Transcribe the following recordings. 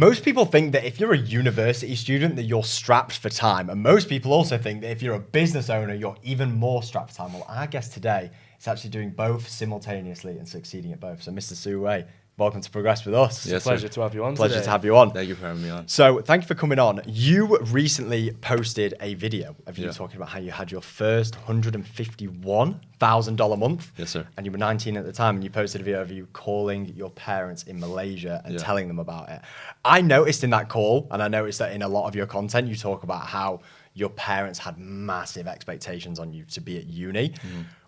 Most people think that if you're a university student that you're strapped for time. And most people also think that if you're a business owner, you're even more strapped for time. Well, our guest today is actually doing both simultaneously and succeeding at both. So Mr. SooWei, welcome to Progress with us. Yes, It's a pleasure to have you on Pleasure today. to have you on. Thank you for having me on. So thank you for coming on. You recently posted a video of you Yeah. talking about how you had your first $151,000 month. Yes, sir. And you were 19 at the time, and you posted a video of you calling your parents in Malaysia and Yeah. telling them about it. I noticed in that call, and I noticed that in a lot of your content, you talk about how your parents had massive expectations on you to be at uni.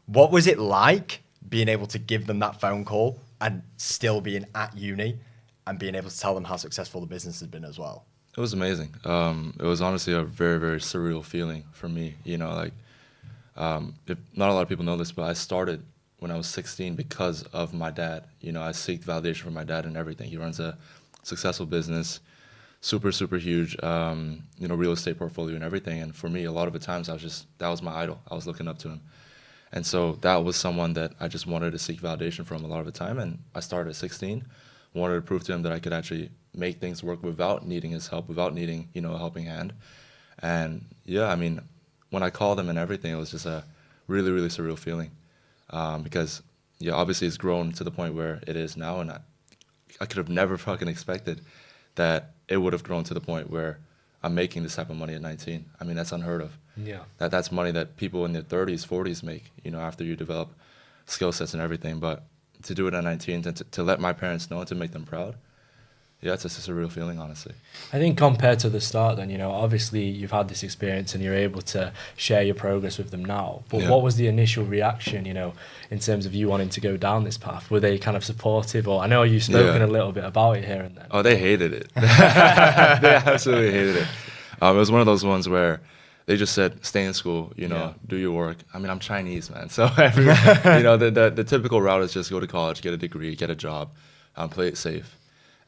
What was it like being able to give them that phone call and still being at uni and being able to tell them how successful the business has been as well? It was amazing. It was honestly a very, very surreal feeling for me. You know, like, if not a lot of people know this, but I started when I was 16 because of my dad. You know, I seeked validation from my dad and everything. He runs a successful business, super, super huge, you know, real estate portfolio and everything. And for me, a lot of the times that was my idol. I was looking up to him. And so that was someone that I just wanted to seek validation from a lot of the time. And I started at 16, wanted to prove to him that I could actually make things work without needing his help, without needing, you know, a helping hand. And yeah, I mean, when I called him and everything, it was just a really, really surreal feeling. Because, yeah, obviously it's grown to the point where it is now. And I could have never fucking expected that it would have grown to the point where I'm making this type of money at 19. I mean, that's unheard of. Yeah. That's money that people in their 30s, 40s make, you know, after you develop skill sets and everything. But to do it at 19, to let my parents know and to make them proud, yeah, it's just a real feeling, honestly. I think compared to the start then, you know, obviously you've had this experience and you're able to share your progress with them now. But Yeah. what was the initial reaction, you know, in terms of you wanting to go down this path? Were they kind of supportive? Or I know you've spoken Yeah. a little bit about it here and then. Oh, they hated it. They absolutely hated it. It was one of those ones where they just said, stay in school, you know, Yeah. do your work. I mean, I'm Chinese, man. So, you know, the typical route is just go to college, get a degree, get a job, play it safe.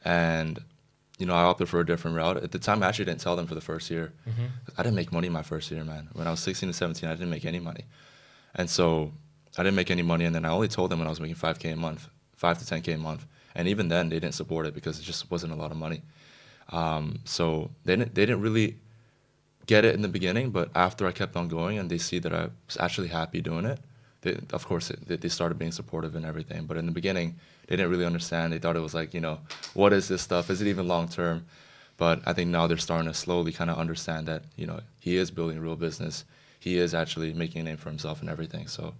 And, you know, I opted for a different route. At the time, I actually didn't tell them for the first year. I didn't make money my first year, man. When I was 16 to 17, I didn't make any money. And so I didn't make any money. And then I only told them when I was making 5K a month, 5 to 10K a month. And even then, they didn't support it because it just wasn't a lot of money. So they didn't really get it in the beginning, but after I kept on going and they see that I was actually happy doing it, of course, they started being supportive and everything. But in the beginning, they didn't really understand. They thought it was like, you know, what is this stuff? Is it even long term? But I think now they're starting to slowly kind of understand that, you know, he is building a real business. He is actually making a name for himself and everything. So,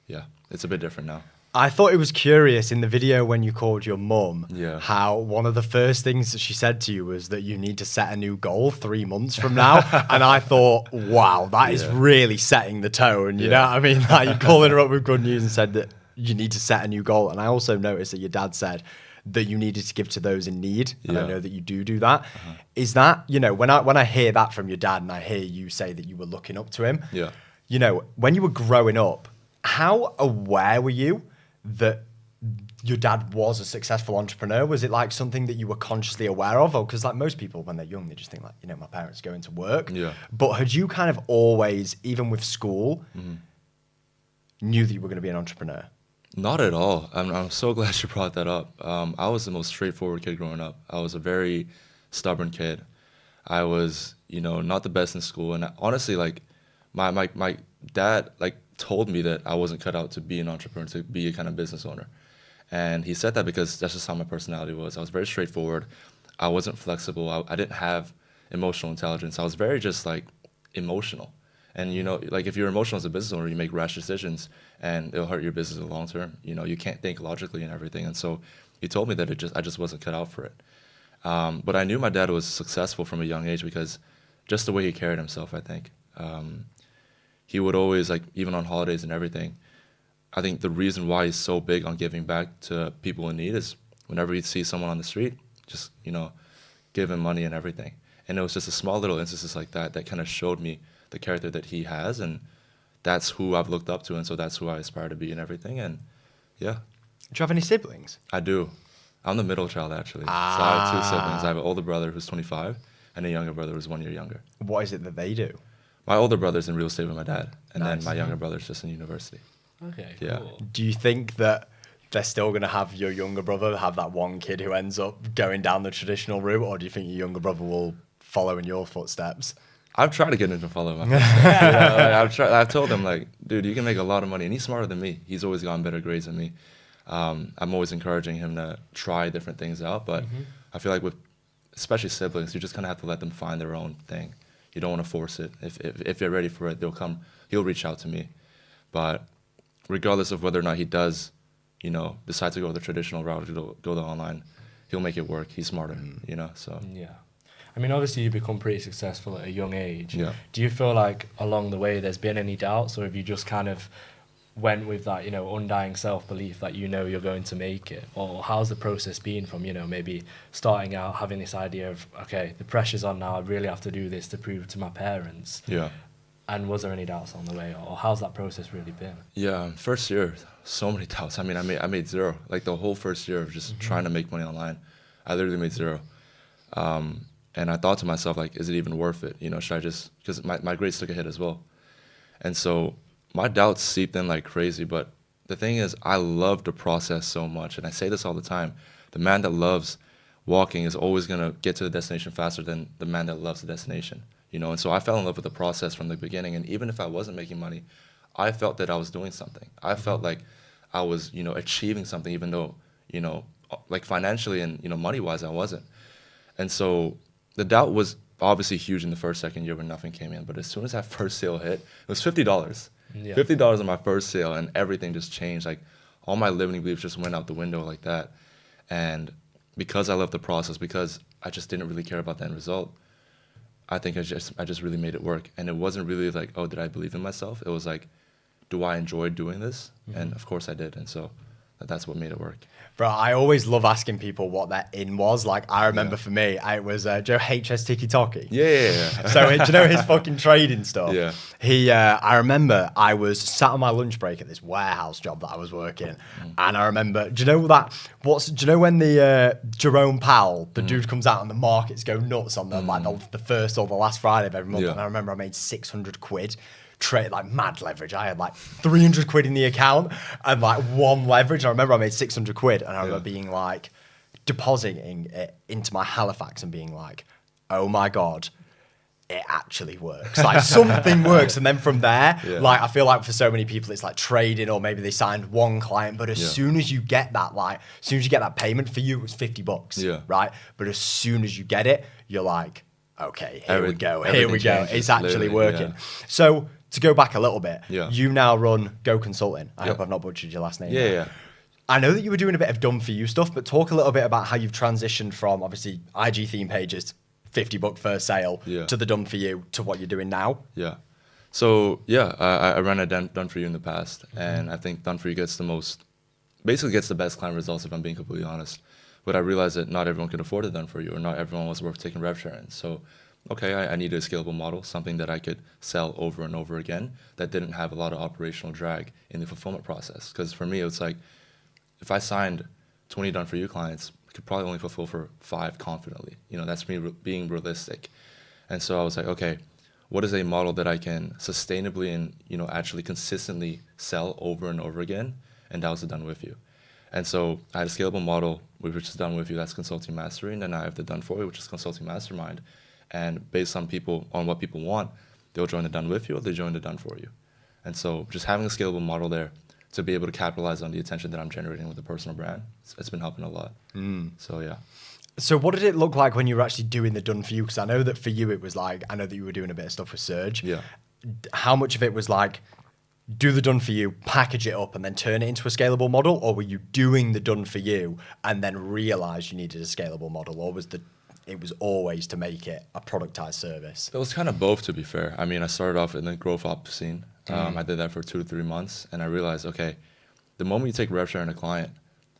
yeah, it's a bit different now. I thought it was curious in the video when you called your mum, Yeah. how one of the first things that she said to you was that you need to set a new goal 3 months from now. And I thought, wow, that is Yeah. really setting the tone. You know what I mean? Like, you calling her up with good news and said that you need to set a new goal. And I also noticed that your dad said that you needed to give to those in need. And I Yeah. know that you do that. Is that, you know, when I hear that from your dad and I hear you say that you were looking up to him, Yeah. you know, when you were growing up, how aware were you that your dad was a successful entrepreneur? Was it like something that you were consciously aware of? Or because like most people when they're young, they just think like, you know, my parents go into work. Yeah. But had you kind of always, even with school, knew that you were going to be an entrepreneur? Not at all. I'm so glad you brought that up. I was the most straightforward kid growing up. I was a very stubborn kid. I was, you know, not the best in school. And honestly, like, my dad, like, told me that I wasn't cut out to be an entrepreneur, to be a kind of business owner. And he said that because that's just how my personality was. I was very straightforward. I wasn't flexible. I didn't have emotional intelligence. I was very just, like, emotional. And, you know, like, if you're emotional as a business owner, you make rash decisions and it'll hurt your business in the long term. You know, you can't think logically and everything. And so he told me that I just wasn't cut out for it. But I knew my dad was successful from a young age because just the way he carried himself, I think. He would always, like, even on holidays and everything, I think the reason why he's so big on giving back to people in need is whenever he sees someone on the street, just, you know, give him money and everything. And it was just a small little instances like that that kind of showed me the character that he has, and that's who I've looked up to, and so that's who I aspire to be and everything. And yeah. Do you have any siblings? I do. I'm the middle child, actually. So I have 2 siblings. I have an older brother who's 25 and a younger brother who's 1 year younger. What is it that they do? My older brother's in real estate with my dad, and Nice. then my younger brother's just in university. Okay, Yeah. cool. Do you think that they're still going to have your younger brother have that one kid who ends up going down the traditional route, or do you think your younger brother will follow in your footsteps? I've tried to get him to follow my footsteps. I've told him, like, dude, you can make a lot of money, and he's smarter than me. He's always gotten better grades than me. I'm always encouraging him to try different things out, but I feel like with especially siblings, you just kind of have to let them find their own thing. You don't want to force it. If they're ready for it, he'll reach out to me. But regardless of whether or not he does, decide to go the traditional route or go the online, he'll make it work. He's smarter, so. Yeah. I mean, obviously you become pretty successful at a young age. Yeah. Do you feel like along the way there's been any doubts, or have you just kind of went with that, undying self-belief that you're going to make it? Or how's the process been from, maybe starting out, having this idea of, okay, the pressure's on now, I really have to do this to prove to my parents. Yeah. And was there any doubts on the way, or how's that process really been? Yeah, first year, so many doubts. I mean, I made zero. Like the whole first year of just trying to make money online, I literally made zero. And I thought to myself, like, is it even worth it? Should I just, because my grades took a hit as well. And so my doubts seeped in like crazy. But the thing is, I love the process so much. And I say this all the time. The man that loves walking is always going to get to the destination faster than the man that loves the destination. And so I fell in love with the process from the beginning. And even if I wasn't making money, I felt that I was doing something. I felt like I was, achieving something, even though, like financially and, money-wise, I wasn't. And so the doubt was obviously huge in the second year when nothing came in. But as soon as that first sale hit, it was $50. Yeah. $50 on my first sale, and everything just changed. Like, all my limiting beliefs just went out the window like that. And because I loved the process, because I just didn't really care about the end result, I think I just really made it work. And it wasn't really like, oh, did I believe in myself? It was like, do I enjoy doing this? And of course I did. And so that's what made it work. Bro, I always love asking people what their in was. Like, I remember for me, it was Joe HS Tiki Toki. Yeah. So, do you know his fucking trading stuff? Yeah. I remember I was sat on my lunch break at this warehouse job that I was working. And I remember, do you know when the Jerome Powell, the dude comes out and the markets go nuts on the first or the last Friday of every month. Yeah. And I remember I made 600 quid. Trade like mad leverage. I had like 300 quid in the account and like one leverage. I remember I made 600 quid and I remember being like depositing it into my Halifax and being like, oh my God, it actually works. Like something works. And then from there, like I feel like for so many people, it's like trading, or maybe they signed one client, but as soon as you get that, as soon as you get that payment, for you, it was $50, right? But as soon as you get it, you're like, okay, here we go. It's actually working. So, to go back a little bit, you now run Goh Consulting. I hope I've not butchered your last name. Yeah. I know that you were doing a bit of done for you stuff, but talk a little bit about how you've transitioned from obviously IG theme pages, $50 first sale, to the done for you, to what you're doing now. Yeah. So I ran a done for you in the past, and I think done for you gets the best client results, if I'm being completely honest. But I realized that not everyone could afford a done for you, or not everyone was worth taking rev share in. So okay, I needed a scalable model, something that I could sell over and over again that didn't have a lot of operational drag in the fulfillment process. Because for me, it's like, if I signed 20 done-for-you clients, I could probably only fulfill for 5 confidently. That's me being realistic. And so I was like, okay, what is a model that I can sustainably and, actually consistently sell over and over again? And that was the done with you. And so I had a scalable model, which is done with you, that's Consulting Mastery. And then I have the done for you, which is Consulting Mastermind. And based on what people want, they'll join the done with you or they join the done for you. And so just having a scalable model there to be able to capitalize on the attention that I'm generating with the personal brand, it's been helping a lot. So yeah. So what did it look like when you were actually doing the done for you? Because I know that for you, it was like, I know that you were doing a bit of stuff with Surge. Yeah. How much of it was like, do the done for you, package it up and then turn it into a scalable model? Or were you doing the done for you and then realized you needed a scalable model? Or it was always to make it a productized service? It was kind of both, to be fair. I mean, I started off in the growth ops scene. I did that for 2 to 3 months, and I realized, okay, the moment you take rev share on a client,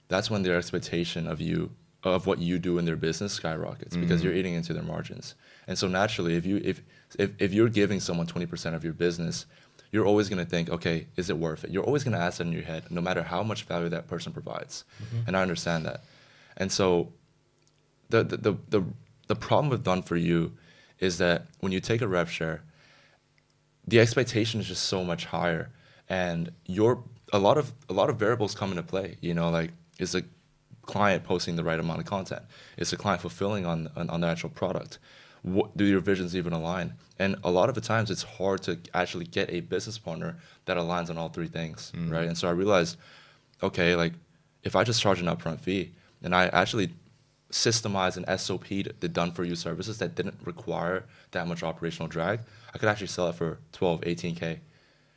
that's when their expectation of what you do in their business skyrockets because you're eating into their margins. And so naturally, if you're giving someone 20% of your business, you're always going to think, okay, is it worth it? You're always going to ask that in your head, no matter how much value that person provides. And I understand that. And so the problem with done for you is that when you take a rev share, the expectation is just so much higher, and your a lot of variables come into play. You know, like, is the client posting the right amount of content? Is the client fulfilling on the actual product? Do your visions even align? And a lot of the times it's hard to actually get a business partner that aligns on all three things, right? And so I realized, okay, like, if I just charge an upfront fee and I actually systemize an SOP the done-for-you services that didn't require that much operational drag, I could actually sell it for 12, 18K.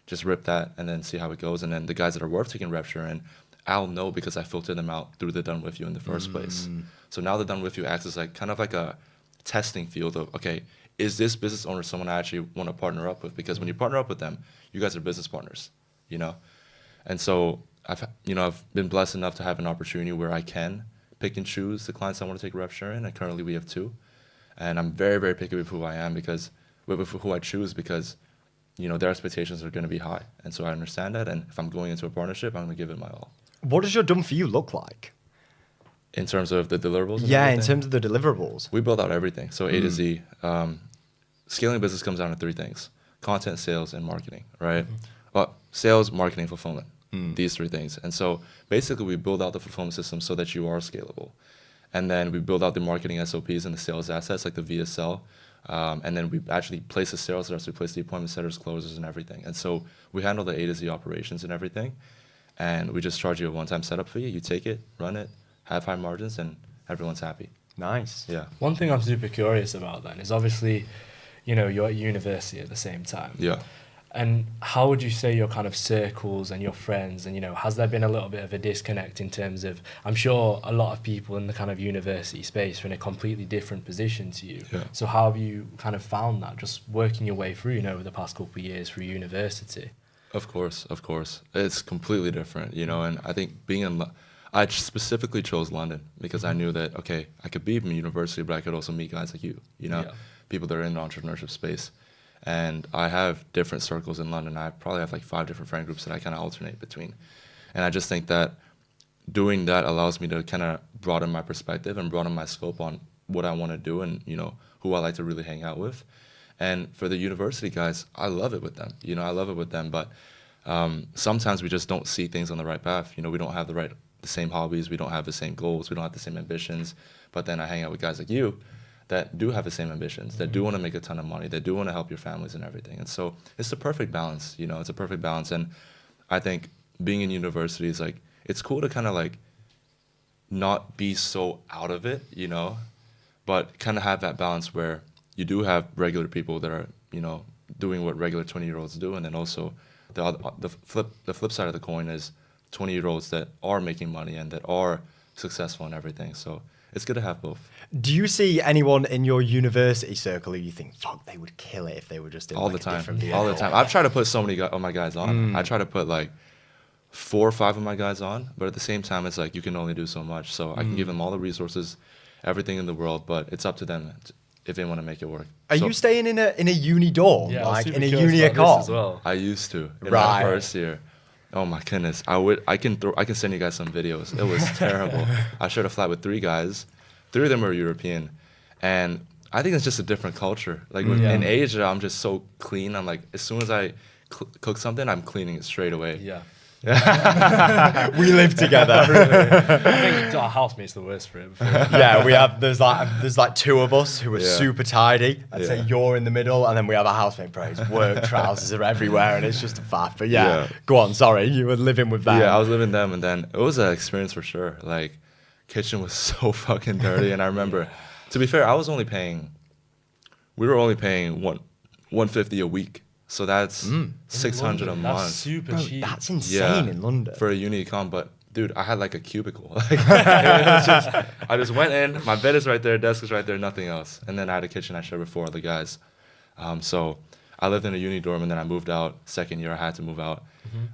Just rip that and then see how it goes. And then the guys that are worth taking rev share in, I'll know because I filtered them out through the done with you in the first place. So now the done with you acts as like kind of like a testing field of, okay, is this business owner someone I actually want to partner up with? Because when you partner up with them, you guys are business partners, you know? And so I've been blessed enough to have an opportunity where I can pick and choose the clients I want to take rev share in. And currently we have 2. And I'm very, very picky with who I am because with who I choose because, you know, their expectations are going to be high. And so I understand that. And if I'm going into a partnership, I'm going to give it my all. What does your done for you look like? In terms of the deliverables? Yeah, in terms of the deliverables. We build out everything. So A to Z. Scaling business comes down to 3 things: content, sales, and marketing, right? Well, sales, marketing, fulfillment. These 3 things. And so basically we build out the fulfillment system so that you are scalable. And then we build out the marketing SOPs and the sales assets like the VSL. And then we actually place the sales reps, we place the appointment setters, closers, and everything. And so we handle the A to Z operations and everything. And we just charge you a one-time setup fee. You take it, run it, have high margins, and everyone's happy. Nice. Yeah. One thing I'm super curious about then is obviously, you know, you're at university at the same time. Yeah. And how would you say your kind of circles and your friends, and, you know, has there been a little bit of a disconnect in terms of, I'm sure a lot of people in the kind of university space are in a completely different position to you. Yeah. So how have you kind of found that, just working your way through, you know, over the past couple of years through university? Of course. It's completely different, you know, and I think I specifically chose London because I knew that, okay, I could be in university, but I could also meet guys like you know, people that are in the entrepreneurship space. And I have different circles in London. I probably have like 5 different friend groups that I kind of alternate between. And I just think that doing that allows me to kind of broaden my perspective and broaden my scope on what I want to do and, you know, who I like to really hang out with. And for the university guys, I love it with them. You know, I love it with them. But sometimes we just don't see things on the right path. You know, we don't have the same hobbies. We don't have the same goals. We don't have the same ambitions. But then I hang out with guys like you that do have the same ambitions, that do want to make a ton of money, that do want to help your families and everything. And so it's the perfect balance, you know, it's a perfect balance. And I think being in university is like, it's cool to kind of like not be so out of it, you know, but kind of have that balance where you do have regular people that are, you know, doing what regular 20-year-olds do. And then also the flip side of the coin is 20-year-olds that are making money and that are successful and everything. So it's good to have both. Do you see anyone in your university circle who you think, fuck, they would kill it if they were just in all like the a time? different All the vehicle? time. I've tried to put so many of my guys on. I try to put like 4 or 5 of my guys on, but at the same time, it's like you can only do so much. So I can give them all the resources, everything in the world, but it's up to them if they want to make it work. Are you staying in a uni dorm, Yeah, like super in a curious uni about this econ? as well. I used to in Right. my first year. Oh my goodness, I can send you guys some videos. It was terrible. I shared a flat with 3 guys. 3 of them were European, and I think it's just a different culture. Like in Asia, I'm just so clean. I'm like, as soon as I cook something, I'm cleaning it straight away. Yeah. We live together. I think our housemate's the worst for it. Yeah, there's like 2 of us who are Yeah. super tidy. I'd say Yeah. you're in the middle, and then we have a housemate, bro. His work trousers are everywhere, and it's just a faff. But yeah, go on. Sorry, you were living with them. Yeah, I was living them, and then it was an experience for sure. Like, kitchen was so fucking dirty, and I remember, to be fair, we were only paying $150 a week, so that's $600 a month. That's super Bro, cheap. that's insane in London. for a uni econ. But dude, I had like a cubicle. Like, it was I just went in, my bed is right there, desk is right there, nothing else, and then I had a kitchen I shared with 4 other guys. So I lived in a uni dorm, and then I moved out. Second year, I had to move out,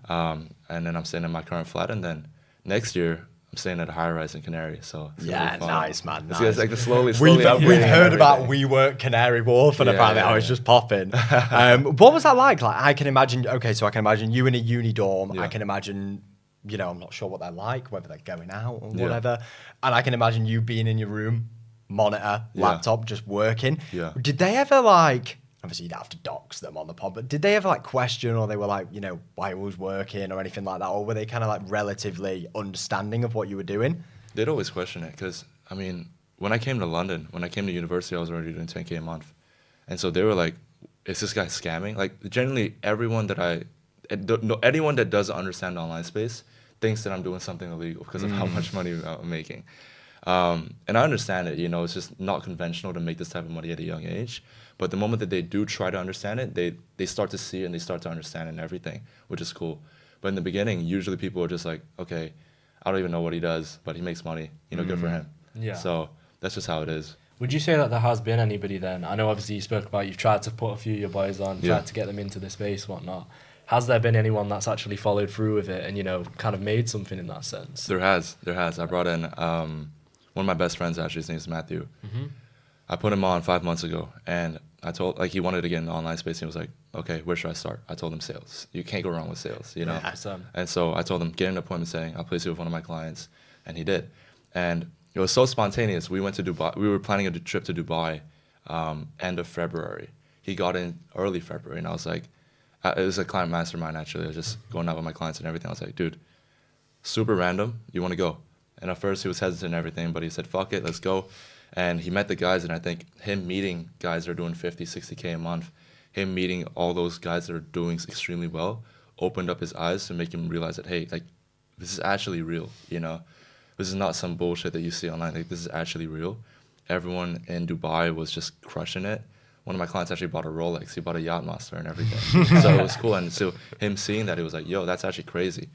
and then I'm staying in my current flat, and then next year I'm staying at a high-rise in Canary. So it's gonna be fun. nice, man. It's Nice. like the slowly We've upgrading heard about everything. WeWork Canary Wharf, and Yeah, apparently yeah, I was yeah. just popping. What was that like? Like, I can imagine. Okay, so I can imagine you in a uni dorm. Yeah. I can imagine, you know, I'm not sure what they're like, whether they're going out or Yeah. whatever. And I can imagine you being in your room, monitor, Yeah. laptop, just working. Yeah. Did they ever like? obviously you don't have to dox them on the pod, but did they ever like question, or they were like, you know, why it was working or anything like that? Or were they kind of like relatively understanding of what you were doing? They'd always question it because, I mean, when I came to London, when I came to university, I was already doing 10K a month. And so they were like, is this guy scamming? Like, generally, anyone that doesn't understand the online space thinks that I'm doing something illegal because of how much money I'm making. And I understand it, you know, it's just not conventional to make this type of money at a young age. But the moment that they do try to understand it, they start to see it and they start to understand it and everything, which is cool. But in the beginning, usually people are just like, okay, I don't even know what he does, but he makes money, you know, good for him. Yeah. So that's just how it is. Would you say that there has been anybody then? I know obviously you spoke about you've tried to put a few of your boys on, tried to get them into the space, whatnot. Has there been anyone that's actually followed through with it and, you know, kind of made something in that sense? There has. I brought in one of my best friends, actually, his name is Matthew. I put him on 5 months ago, and I told, like, he wanted to get in the online space, and he was like, okay, where should I start? I told him sales. You can't go wrong with sales, you know? Yeah. And so I told him, get an appointment setting. I'll place you with one of my clients. And he did. And it was so spontaneous. We went to Dubai. We were planning a trip to Dubai end of February. He got in early February, and I was like, it was a client mastermind, actually. I was just going out with my clients and everything. I was like, dude, super random. You want to go? And at first he was hesitant and everything, but he said, fuck it, let's go. And he met the guys, and I think him meeting guys that are doing 50, 60K a month, him meeting all those guys that are doing extremely well, opened up his eyes to make him realize that, hey, like, this is actually real, you know? This is not some bullshit that you see online. Like, this is actually real. Everyone in Dubai was just crushing it. One of my clients actually bought a Rolex. He bought a Yachtmaster and everything. So it was cool. And so him seeing that, he was like, yo, that's actually crazy.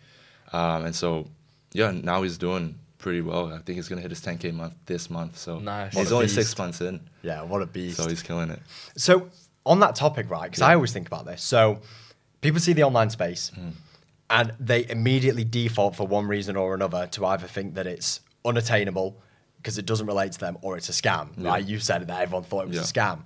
And so, yeah, now he's doing pretty well. I think he's going to hit his 10K month this month. So nice. He's only 6 months in. Yeah, what a beast. So he's killing it. So on that topic, right, because I always think about this. So people see the online space and they immediately default for one reason or another to either think that it's unattainable because it doesn't relate to them, or it's a scam, right? You said that everyone thought it was a scam.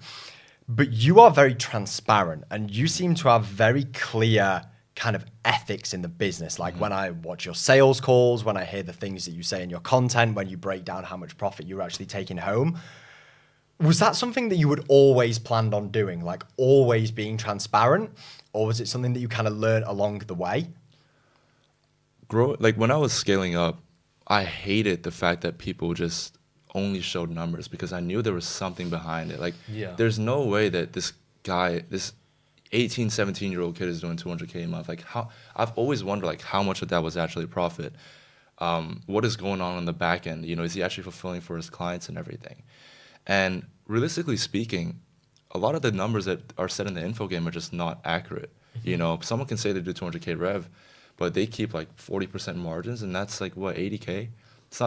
But you are very transparent, and you seem to have very clear kind of ethics in the business. Like when I watch your sales calls, when I hear the things that you say in your content, when you break down how much profit you're actually taking home. Was that something that you had always planned on doing, like always being transparent? Or was it something that you kind of learned along the way? Like when I was scaling up, I hated the fact that people just only showed numbers, because I knew there was something behind it. Like, there's no way that this guy, this 18, 17-year-old kid is doing 200K a month. Like, how? I've always wondered, like, how much of that was actually profit? What is going on the back end? You know, is he actually fulfilling for his clients and everything? And realistically speaking, a lot of the numbers that are set in the info game are just not accurate. You know, someone can say they do 200K rev, but they keep like 40% margins, and that's like, what, 80K? It's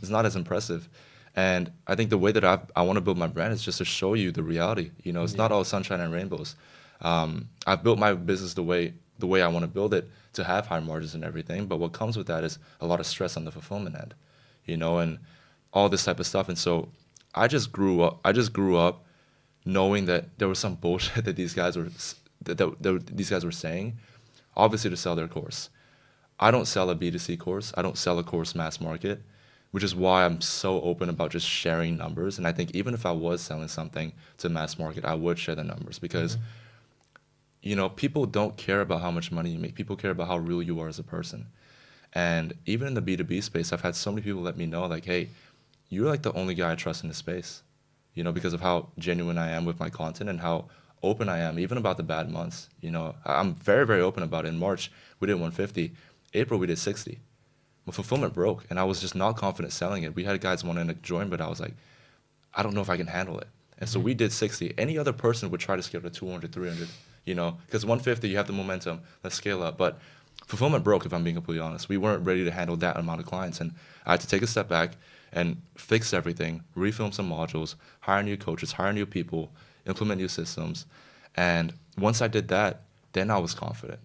not as impressive. And I think the way that I want to build my brand is just to show you the reality. You know, it's not all sunshine and rainbows. I've built my business the way I want to build it, to have high margins and everything. But what comes with that is a lot of stress on the fulfillment end, you know, and all this type of stuff. And so I just grew up knowing that there was some bullshit that these guys were saying, obviously to sell their course. I don't sell a B2C course. I don't sell a course mass market, which is why I'm so open about just sharing numbers. And I think even if I was selling something to mass market, I would share the numbers, because you know, people don't care about how much money you make. People care about how real you are as a person. And even in the B2B space, I've had so many people let me know, like, hey, you're like the only guy I trust in this space, you know, because of how genuine I am with my content and how open I am, even about the bad months. You know, I'm very, very open about it. In March, we did 150. April, we did 60. My fulfillment broke, and I was just not confident selling it. We had guys wanting to join, but I was like, I don't know if I can handle it. And so we did 60. Any other person would try to scale to 200, 300, you know, because 150, you have the momentum, let's scale up. But fulfillment broke, if I'm being completely honest. We weren't ready to handle that amount of clients. And I had to take a step back and fix everything, refilm some modules, hire new coaches, hire new people, implement new systems. And once I did that, then I was confident,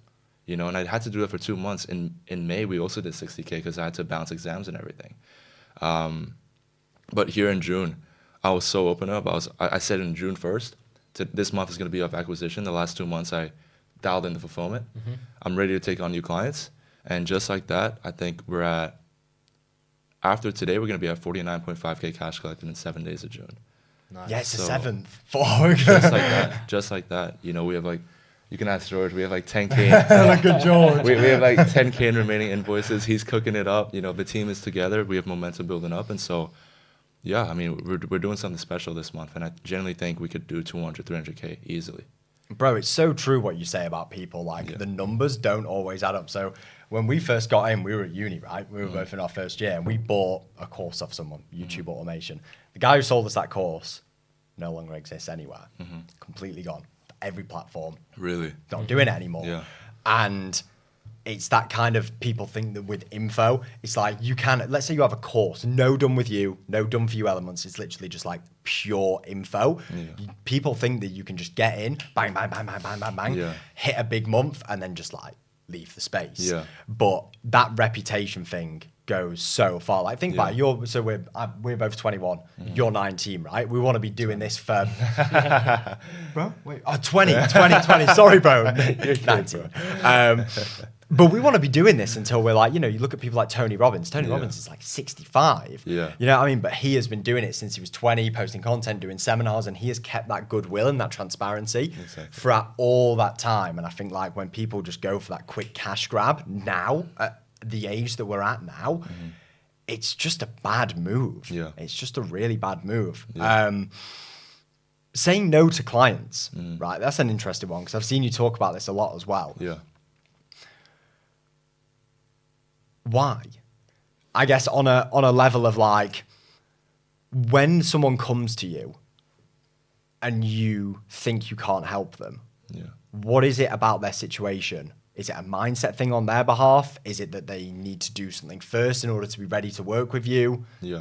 you know, and I had to do it for 2 months. In May, we also did 60K because I had to bounce exams and everything. But here in June, I was so open up. I said in June 1st, this month is going to be of acquisition. The last 2 months, I dialed in the fulfillment. I'm ready to take on new clients. And just like that, I think after today, we're going to be at 49.5K cash collected in 7 days of June. Nice. Yeah, it's the So- 7th. just like that. You know, we have like, you can ask George, we have like 10K. Look at George. we have like 10K in remaining invoices. He's cooking it up. You know, the team is together. We have momentum building up. And so, yeah, I mean, we're doing something special this month. And I generally think we could do 200, 300K easily. Bro, it's so true what you say about people. Like, Yeah. the numbers don't always add up. So when we first got in, we were at uni, right? We were both in our first year, and we bought a course off someone, YouTube automation. The guy who sold us that course no longer exists anywhere. Completely gone. Every platform. Really? Not doing it anymore. Yeah. And it's that kind of, people think that with info, it's like you can, let's say you have a course, no done with you, no done for you elements. It's literally just like pure info. Yeah. People think that you can just get in, bang, bang, bang, bang, bang, bang, bang, Yeah. hit a big month and then just like leave the space. Yeah. But that reputation thing goes so far. Like, think about it. So we're both 21. You're 19, right? We want to be doing this for bro. Wait, 20. Sorry, bro. 19. But we want to be doing this until we're like, you know, you look at people like Tony Robbins. Tony Robbins is like 65. Yeah. You know what I mean? But he has been doing it since he was 20, posting content, doing seminars, and he has kept that goodwill and that transparency throughout all that time. And I think like when people just go for that quick cash grab now, at the age that we're at now, it's just a bad move. Yeah. It's just a really bad move. Yeah. Saying no to clients, right? That's an interesting one because I've seen you talk about this a lot as well. Yeah. Why? I guess on a level of like, when someone comes to you and you think you can't help them, what is it about their situation? Is it a mindset thing on their behalf? Is it that they need to do something first in order to be ready to work with you? Yeah.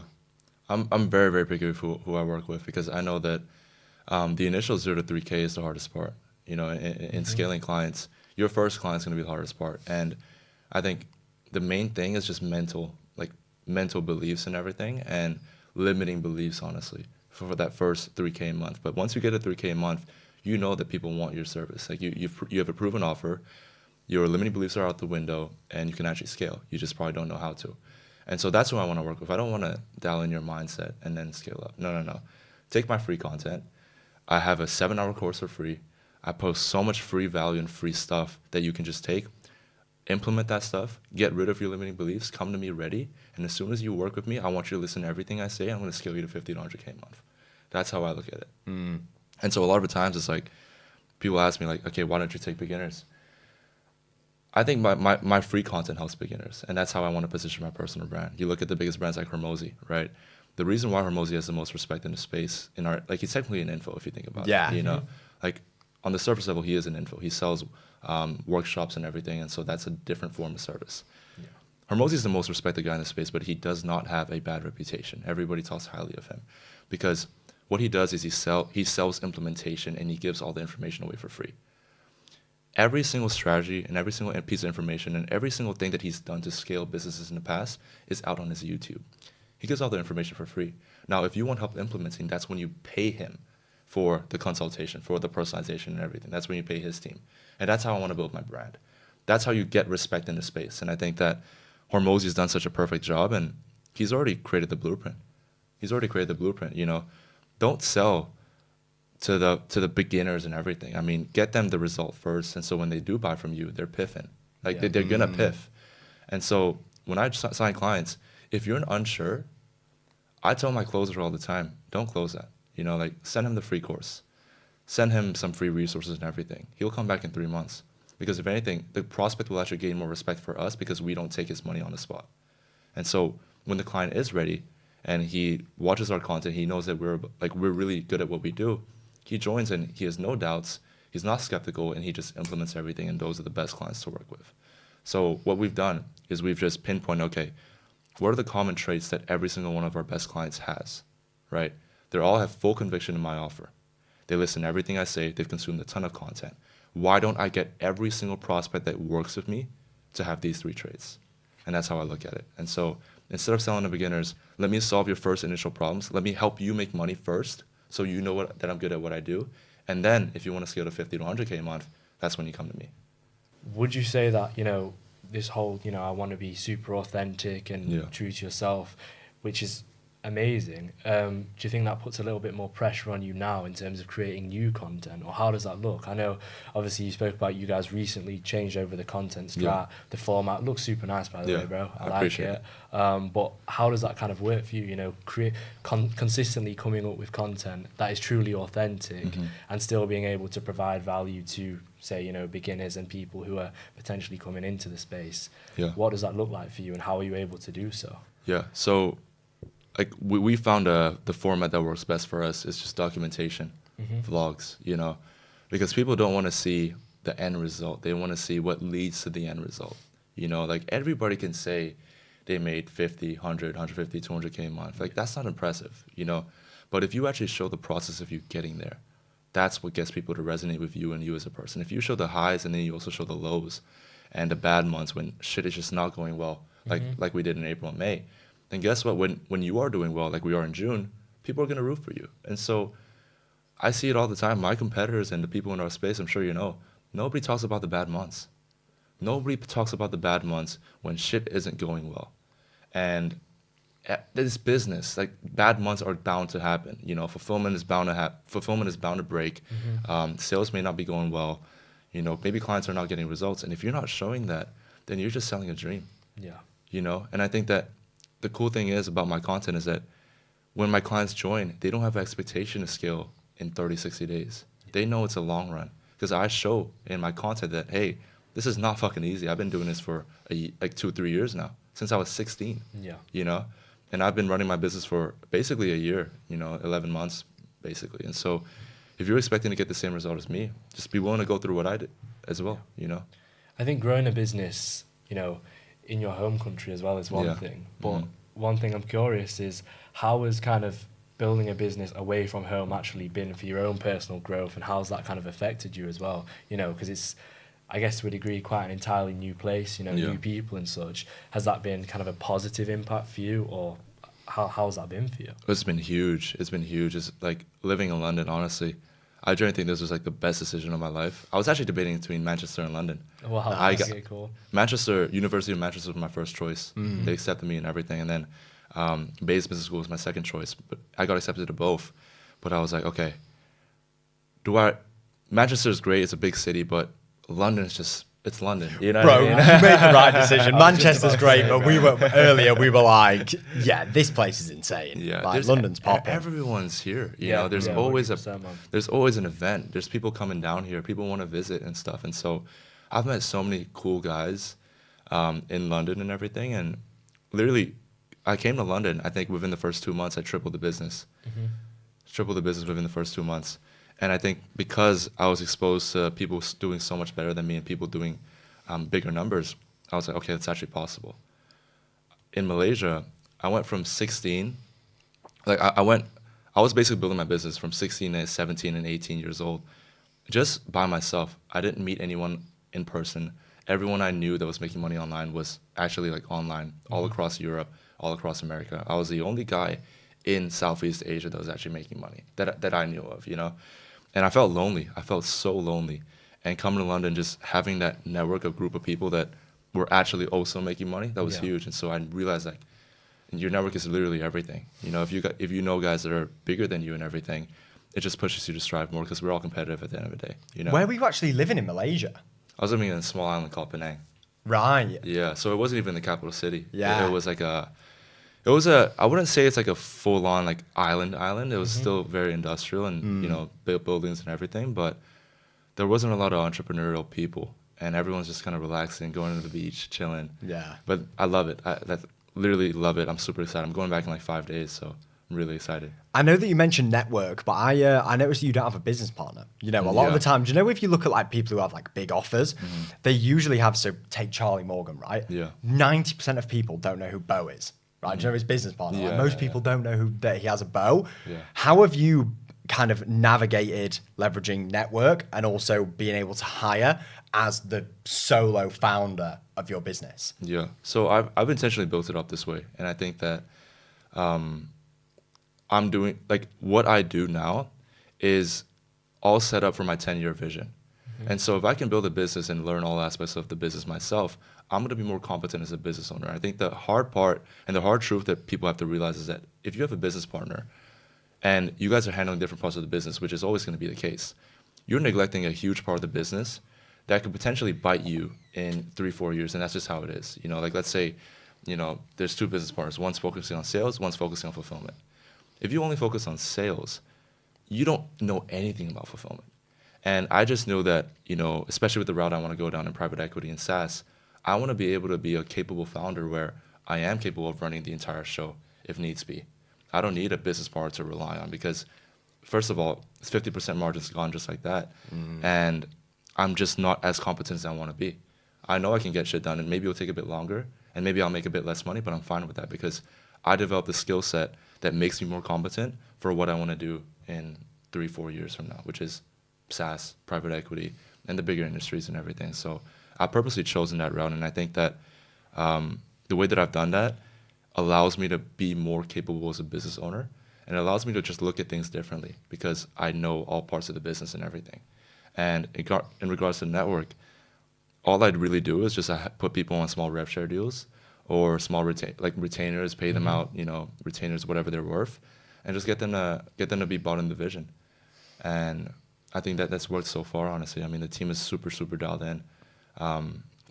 I'm very, very picky with who I work with because I know that the initial 0 to 3K is the hardest part. You know, in scaling clients, your first client's going to be the hardest part. And I think the main thing is just mental beliefs and everything, and limiting beliefs, honestly, for that first 3K a month. But once you get a 3K a month, you know that people want your service. Like you have a proven offer, your limiting beliefs are out the window, and you can actually scale. You just probably don't know how to. And so that's who I want to work with. I don't want to dial in your mindset and then scale up. No. Take my free content. I have a 7-hour course for free. I post so much free value and free stuff that you can just take, implement that stuff, get rid of your limiting beliefs, come to me ready, and as soon as you work with me, I want you to listen to everything I say. I'm going to scale you to 50 to 100K a month. That's how I look at it. And so a lot of the times it's like, people ask me like, okay, why don't you take beginners? I think my free content helps beginners, and that's how I want to position my personal brand. You look at the biggest brands like Hormozy, right? The reason why Hormozy has the most respect in the space, in our, like, he's technically an info if you think about it. You know, like on the surface level, he is an info. He sells workshops and everything, and so that's a different form of service. Hormozy is the most respected guy in the space, but he does not have a bad reputation. Everybody talks highly of him because what he does is he sells implementation, and he gives all the information away for free. Every single strategy and every single piece of information and every single thing that he's done to scale businesses in the past is out on his YouTube. He gives all the information for free. Now, if you want help implementing, that's when you pay him for the consultation, for the personalization and everything. That's when you pay his team. And that's how I want to build my brand. That's how you get respect in the space. And I think that Hormozy's done such a perfect job, and he's already created the blueprint. You know, don't sell to the beginners and everything. I mean, get them the result first, and so when they do buy from you, they're piffing. Like they're gonna piff. And so when I sign clients, if you're unsure, I tell my closer all the time, don't close that. You know, like send him the free course, send him some free resources and everything. He'll come back in 3 months because if anything, the prospect will actually gain more respect for us because we don't take his money on the spot. And so when the client is ready and he watches our content, he knows that we're really good at what we do. He joins and he has no doubts, he's not skeptical, and he just implements everything, and those are the best clients to work with. So what we've done is we've just pinpointed, okay, what are the common traits that every single one of our best clients has, right? They all have full conviction in my offer. They listen to everything I say, they've consumed a ton of content. Why don't I get every single prospect that works with me to have these 3 traits? And that's how I look at it. And so instead of selling to beginners, let me solve your first initial problems. Let me help you make money first, so you know that I'm good at what I do. And then if you want to scale to 50 to 100K a month, that's when you come to me. Would you say that, you know, this whole, you know, I want to be super authentic and true to yourself, which is amazing. Do you think that puts a little bit more pressure on you now in terms of creating new content, or how does that look? I know obviously you spoke about you guys recently changed over the content strat. The format looks super nice, by the way, bro. I like appreciate it. But how does that kind of work for you? You know, consistently coming up with content that is truly authentic and still being able to provide value to, say, you know, beginners and people who are potentially coming into the space. What does that look like for you, and how are you able to do so? So like we found the format that works best for us is just documentation, vlogs, you know, because people don't want to see the end result. They want to see what leads to the end result. You know, like everybody can say they made 50, 100, 150, 200K a month. Like that's not impressive, you know, but if you actually show the process of you getting there, that's what gets people to resonate with you and you as a person. If you show the highs and then you also show the lows and the bad months when shit is just not going well, like we did in April and May, then guess what? When you are doing well, like we are in June, people are going to root for you. And so I see it all the time. My competitors and the people in our space, I'm sure you know, nobody talks about the bad months. Nobody talks about the bad months when shit isn't going well. And this business, like bad months are bound to happen. You know, fulfillment is bound to break. Sales may not be going well. You know, maybe clients are not getting results. And if you're not showing that, then you're just selling a dream. You know, and I think that the cool thing is about my content is that when my clients join, they don't have an expectation to scale in 30, 60 days. They know it's a long run because I show in my content that, hey, this is not fucking easy. I've been doing this for like 2-3 years now, since I was 16, you know, and I've been running my business for basically a year, you know, 11 months basically. And so if you're expecting to get the same result as me, just be willing to go through what I did as well, you know. I think growing a business, you know, in your home country as well is one thing. But one thing I'm curious is, how has kind of building a business away from home actually been for your own personal growth, and how's that kind of affected you as well? You know, because it's, I guess to a degree, quite an entirely new place, you know, new people and such. Has that been kind of a positive impact for you, or how's that been for you? It's been huge. It's been huge. It's like living in London, honestly. I generally think this was like the best decision of my life. I was actually debating between Manchester and London. Wow, okay, cool. University of Manchester was my first choice. They accepted me and everything. And then Bayes Business School was my second choice. But I got accepted to both. But I was like, okay, Manchester is great. It's a big city, but London is just, it's London. You know Bro, what I mean? you made the right decision. Manchester's great, but we were like, yeah, this place is insane. Yeah, like, London's popping. Everyone's here. You know, there's always an event. There's people coming down here. People want to visit and stuff. And so I've met so many cool guys in London and everything. And literally, I came to London, I think within the first 2 months, I tripled the business. Tripled the business within the first 2 months. And I think because I was exposed to people doing so much better than me and people doing bigger numbers, I was like, okay, that's actually possible. In Malaysia, I went from 16, like I was basically building my business from 16 to 17 and 18 years old, just by myself. I didn't meet anyone in person. Everyone I knew that was making money online was actually like online, all across Europe, all across America. I was the only guy in Southeast Asia that was actually making money that I knew of, you know? And I felt lonely. I felt so lonely. And coming to London, just having that network of group of people that were actually also making money, that was huge. And so I realized, like, your network is literally everything. You know, if you know guys that are bigger than you and everything, it just pushes you to strive more because we're all competitive at the end of the day. You know. Where were you actually living in Malaysia? I was living in a small island called Penang. Right. Yeah. So it wasn't even the capital city. Yeah. It was like I wouldn't say it's like a full-on like island. It was still very industrial and, you know, buildings and everything, but there wasn't a lot of entrepreneurial people and everyone's just kind of relaxing, going to the beach, chilling. Yeah. But I love it. I literally love it. I'm super excited. I'm going back in like 5 days, so I'm really excited. I know that you mentioned network, but I noticed you don't have a business partner. You know, a lot of the time, do you know, if you look at like people who have like big offers, they usually have, so take Charlie Morgan, right? Yeah. 90% of people don't know who Bo is. Right, do you know his business partner? Like most people don't know that he has a Bo. Yeah. How have you kind of navigated leveraging network and also being able to hire as the solo founder of your business? Yeah, so I've intentionally built it up this way, and I think that I'm doing, like, what I do now is all set up for my 10-year vision. And so if I can build a business and learn all aspects of the business myself, I'm going to be more competent as a business owner. I think the hard part and the hard truth that people have to realize is that if you have a business partner and you guys are handling different parts of the business, which is always going to be the case, you're neglecting a huge part of the business that could potentially bite you in 3-4 years. And that's just how it is. You know, like let's say, you know, there's two business partners. One's focusing on sales, one's focusing on fulfillment. If you only focus on sales, you don't know anything about fulfillment. And I just know that, you know, especially with the route I want to go down in private equity and SaaS, I want to be able to be a capable founder where I am capable of running the entire show if needs be. I don't need a business partner to rely on because, first of all, it's 50% margins gone just like that. And I'm just not as competent as I want to be. I know I can get shit done, and maybe it'll take a bit longer, and maybe I'll make a bit less money, but I'm fine with that because I developed a skill set that makes me more competent for what I want to do in 3-4 years from now, which is SaaS, private equity, and the bigger industries and everything. So I purposely chosen that route, and I think that the way that I've done that allows me to be more capable as a business owner, and it allows me to just look at things differently because I know all parts of the business and everything. And in regards to the network, all I'd really do is just put people on small rev share deals or small retainers, pay them out, you know, retainers, whatever they're worth, and just get them to be bought in the vision. And I think that's worked so far, honestly. I mean, the team is super, super dialed in.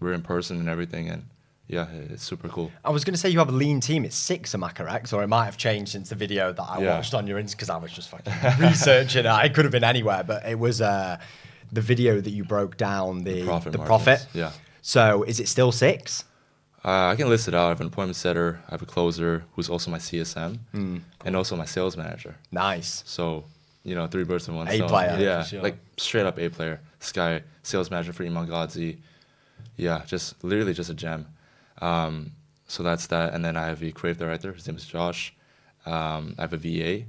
We're in person and everything, and yeah, it's super cool. I was going to say you have a lean team. It's 6, am I correct? Or it might have changed since the video that I watched on your Insta because I was just fucking researching it. It could have been anywhere, but it was the video that you broke down the profit. Yeah. So is it still 6? I can list it out. I have an appointment setter. I have a closer who's also my CSM and also my sales manager. Nice. So, you know, 3 birds in one A stone. player. Yeah, Sure. like straight up A player. This guy, sales manager for Iman Gadzi. Yeah, just literally just a gem. So that's that. And then I have a creative director. His name is Josh. I have a VA,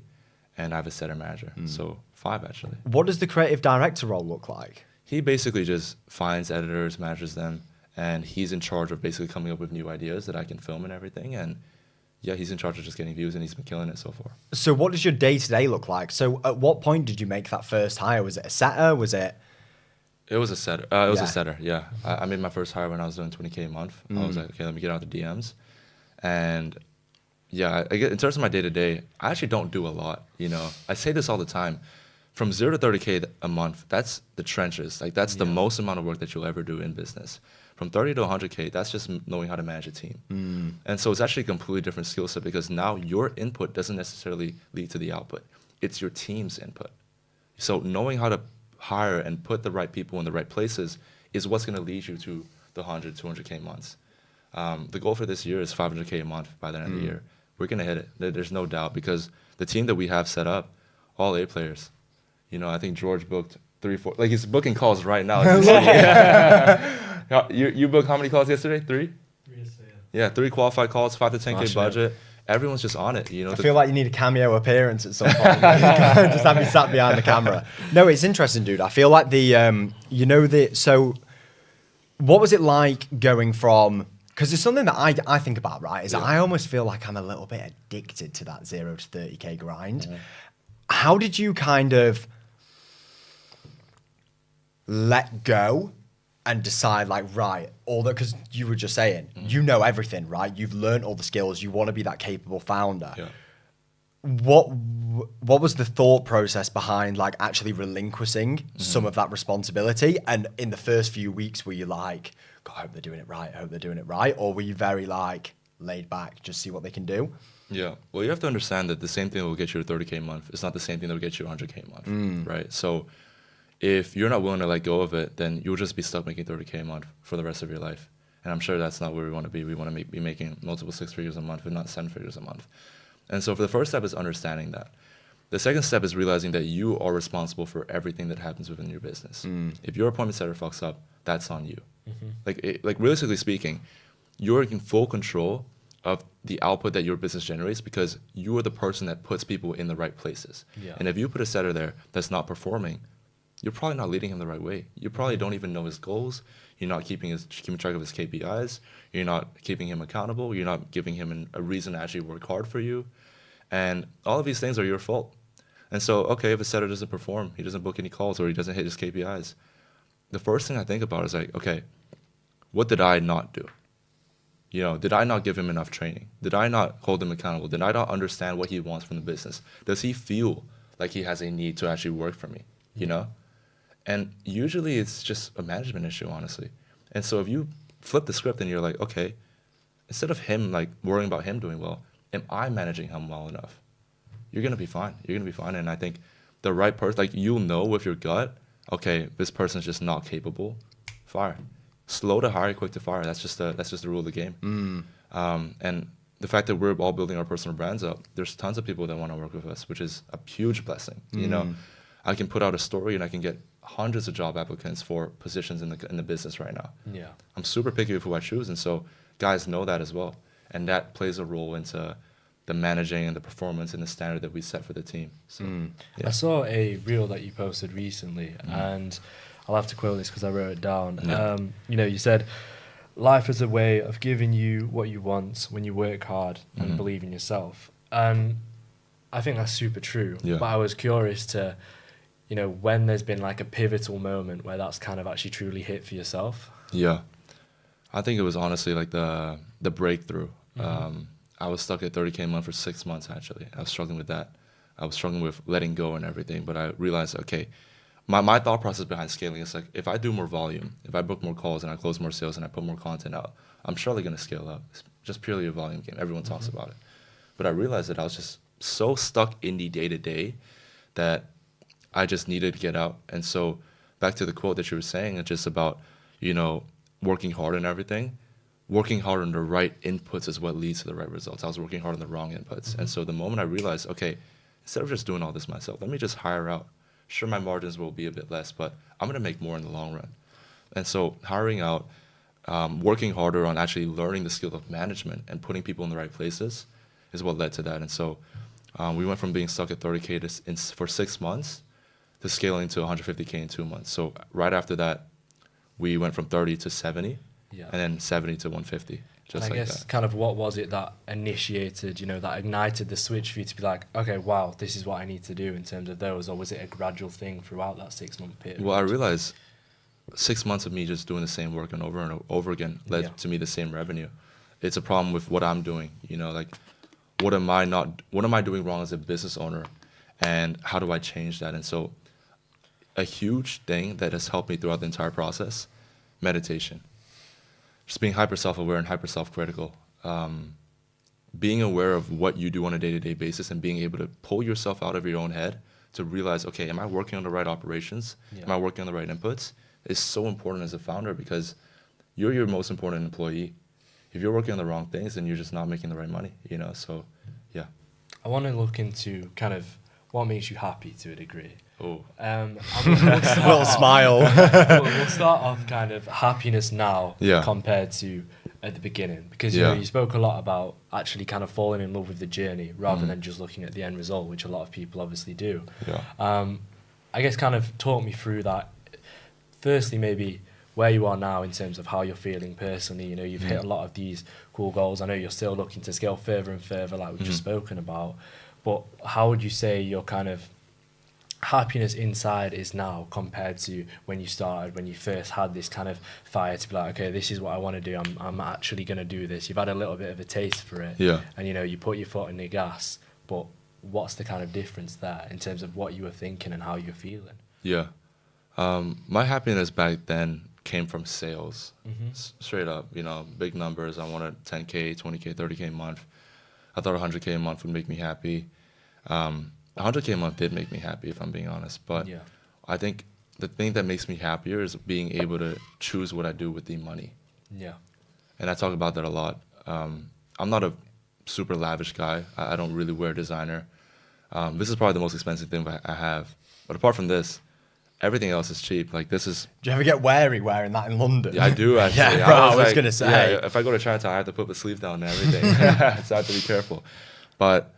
and I have a setter manager. So 5 actually. What does the creative director role look like? He basically just finds editors, manages them, and he's in charge of basically coming up with new ideas that I can film and everything. And yeah, he's in charge of just getting views, and he's been killing it so far. So what does your day-to-day look like? So at what point did you make that first hire? Was it a setter? Was it... It was a setter. It was a setter, yeah. I made my first hire when I was doing $20K a month. I was like, okay, let me get out the DMs. And yeah, in terms of my day-to-day, I actually don't do a lot, you know. I say this all the time. From 0 to 30K a month, that's the trenches. Like, that's the most amount of work that you'll ever do in business. From 30 to 100K, that's just knowing how to manage a team. And so it's actually a completely different skill set because now your input doesn't necessarily lead to the output. It's your team's input. So knowing how to hire and put the right people in the right places is what's going to lead you to the 100, 200K months. The goal for this year is 500K a month by the end of the year. We're going to hit it. There's no doubt because the team that we have set up, all A players. You know, I think George booked 3, 4, like he's booking calls right now. You booked how many calls yesterday? 3? 3 yesterday. Yeah, 3 qualified calls, 5 to 10K Smashing budget. Everyone's just on it, you know. I feel like you need a cameo appearance at some point. Just have me sat behind the camera. No, it's interesting, dude. I feel like so what was it like going from, because it's something that I think about, right, is I almost feel like I'm a little bit addicted to that 0 to 30K grind. How did you kind of let go and decide like, right, because you were just saying, you know everything, right? You've learned all the skills. You want to be that capable founder. Yeah. What was the thought process behind like actually relinquishing some of that responsibility? And in the first few weeks, were you like, God, I hope they're doing it right. I hope they're doing it right. Or were you very like laid back, just see what they can do? Yeah. Well, you have to understand that the same thing that will get you to 30K a month is not the same thing that will get you 100K a month, right? So if you're not willing to let go of it, then you'll just be stuck making 30K a month for the rest of your life. And I'm sure that's not where we want to be. We want to be making multiple 6 figures a month, if not 7 figures a month. And so for the first step is understanding that. The second step is realizing that you are responsible for everything that happens within your business. If your appointment setter fucks up, that's on you. Like realistically speaking, you're in full control of the output that your business generates because you are the person that puts people in the right places. Yeah. And if you put a setter there that's not performing, you're probably not leading him the right way. You probably don't even know his goals. You're not keeping track of his KPIs. You're not keeping him accountable. You're not giving him a reason to actually work hard for you. And all of these things are your fault. And so, okay, if a setter doesn't perform, he doesn't book any calls or he doesn't hit his KPIs, the first thing I think about is like, okay, what did I not do? You know, did I not give him enough training? Did I not hold him accountable? Did I not understand what he wants from the business? Does he feel like he has a need to actually work for me? You know? And usually it's just a management issue, honestly. And so if you flip the script and you're like, okay, instead of him like worrying about him doing well, am I managing him well enough? You're gonna be fine. You're gonna be fine. And I think the right person, like you'll know with your gut, okay, this person's just not capable. Fire. Slow to hire, quick to fire. That's just the rule of the game. And the fact that we're all building our personal brands up, there's tons of people that want to work with us, which is a huge blessing. You know, I can put out a story and I can get hundreds of job applicants for positions in the business right now. Yeah, I'm super picky with who I choose, and so guys know that as well, and that plays a role into the managing and the performance and the standard that we set for the team. So, I saw a reel that you posted recently, and I'll have to quote this because I wrote it down. You know, you said, life is a way of giving you what you want when you work hard and believe in yourself. And I think that's super true. But I was curious to, you know, when there's been like a pivotal moment where that's kind of actually truly hit for yourself. Yeah. I think it was honestly like the breakthrough. I was stuck at 30K a month for 6 months, actually. I was struggling with that. I was struggling with letting go and everything. But I realized, okay, my thought process behind scaling is like, if I do more volume, if I book more calls and I close more sales and I put more content out, I'm surely going to scale up. It's just purely a volume game. Everyone talks about it. But I realized that I was just so stuck in the day-to-day that I just needed to get out. And so back to the quote that you were saying, it's just about, you know, working hard and everything. Working hard on the right inputs is what leads to the right results. I was working hard on the wrong inputs. And so the moment I realized, okay, instead of just doing all this myself, let me just hire out. Sure, my margins will be a bit less, but I'm going to make more in the long run. And so hiring out, working harder on actually learning the skill of management and putting people in the right places is what led to that. And so we went from being stuck at 30K for 6 months to scaling to 150K in 2 months. So right after that, we went from 30 to 70, and then 70 to 150. Just and I like guess that. kind of what was it that initiated, you know, that ignited the switch for you to be like, okay, wow, this is what I need to do in terms of those, or was it a gradual thing throughout that 6 month period? Well, I realized 6 months of me just doing the same work and over again led to me the same revenue. It's a problem with what I'm doing, you know, like what am I doing wrong as a business owner, and how do I change that? And so a huge thing that has helped me throughout the entire process, meditation. Just being hyper self-aware and hyper self-critical. Being aware of what you do on a day-to-day basis and being able to pull yourself out of your own head to realize, okay, am I working on the right operations? Am I working on the right inputs? Is so important as a founder, because you're your most important employee. If you're working on the wrong things, then you're just not making the right money, you know? So, yeah. I want to look into kind of what makes you happy to a degree. Oh. Little smile. We'll start off kind of happiness now compared to at the beginning, because you know, you spoke a lot about actually kind of falling in love with the journey rather than just looking at the end result, which a lot of people obviously do. I guess kind of talk me through that. Firstly, maybe where you are now in terms of how you're feeling personally. You know, you've hit a lot of these cool goals. I know you're still looking to scale further and further, like we've just spoken about. But how would you say your kind of happiness inside is now compared to when you started, when you first had this kind of fire to be like, okay, this is what I want to do. I'm actually going to do this. You've had a little bit of a taste for it. And, you know, you put your foot in the gas. But what's the kind of difference there in terms of what you were thinking and how you're feeling? My happiness back then came from sales. Straight up, you know, big numbers. I wanted 10K, 20K, 30K a month. I thought 100K a month would make me happy. 100K a month did make me happy, if I'm being honest. But I think the thing that makes me happier is being able to choose what I do with the money. And I talk about that a lot. I'm not a super lavish guy. I don't really wear designer. This is probably the most expensive thing I have. But apart from this, everything else is cheap. Like this is. Do you ever get wary wearing that in London? Yeah, I do actually. I was gonna say. Yeah, if I go to Chinatown, I have to put the sleeve down and everything. So I have to be careful. But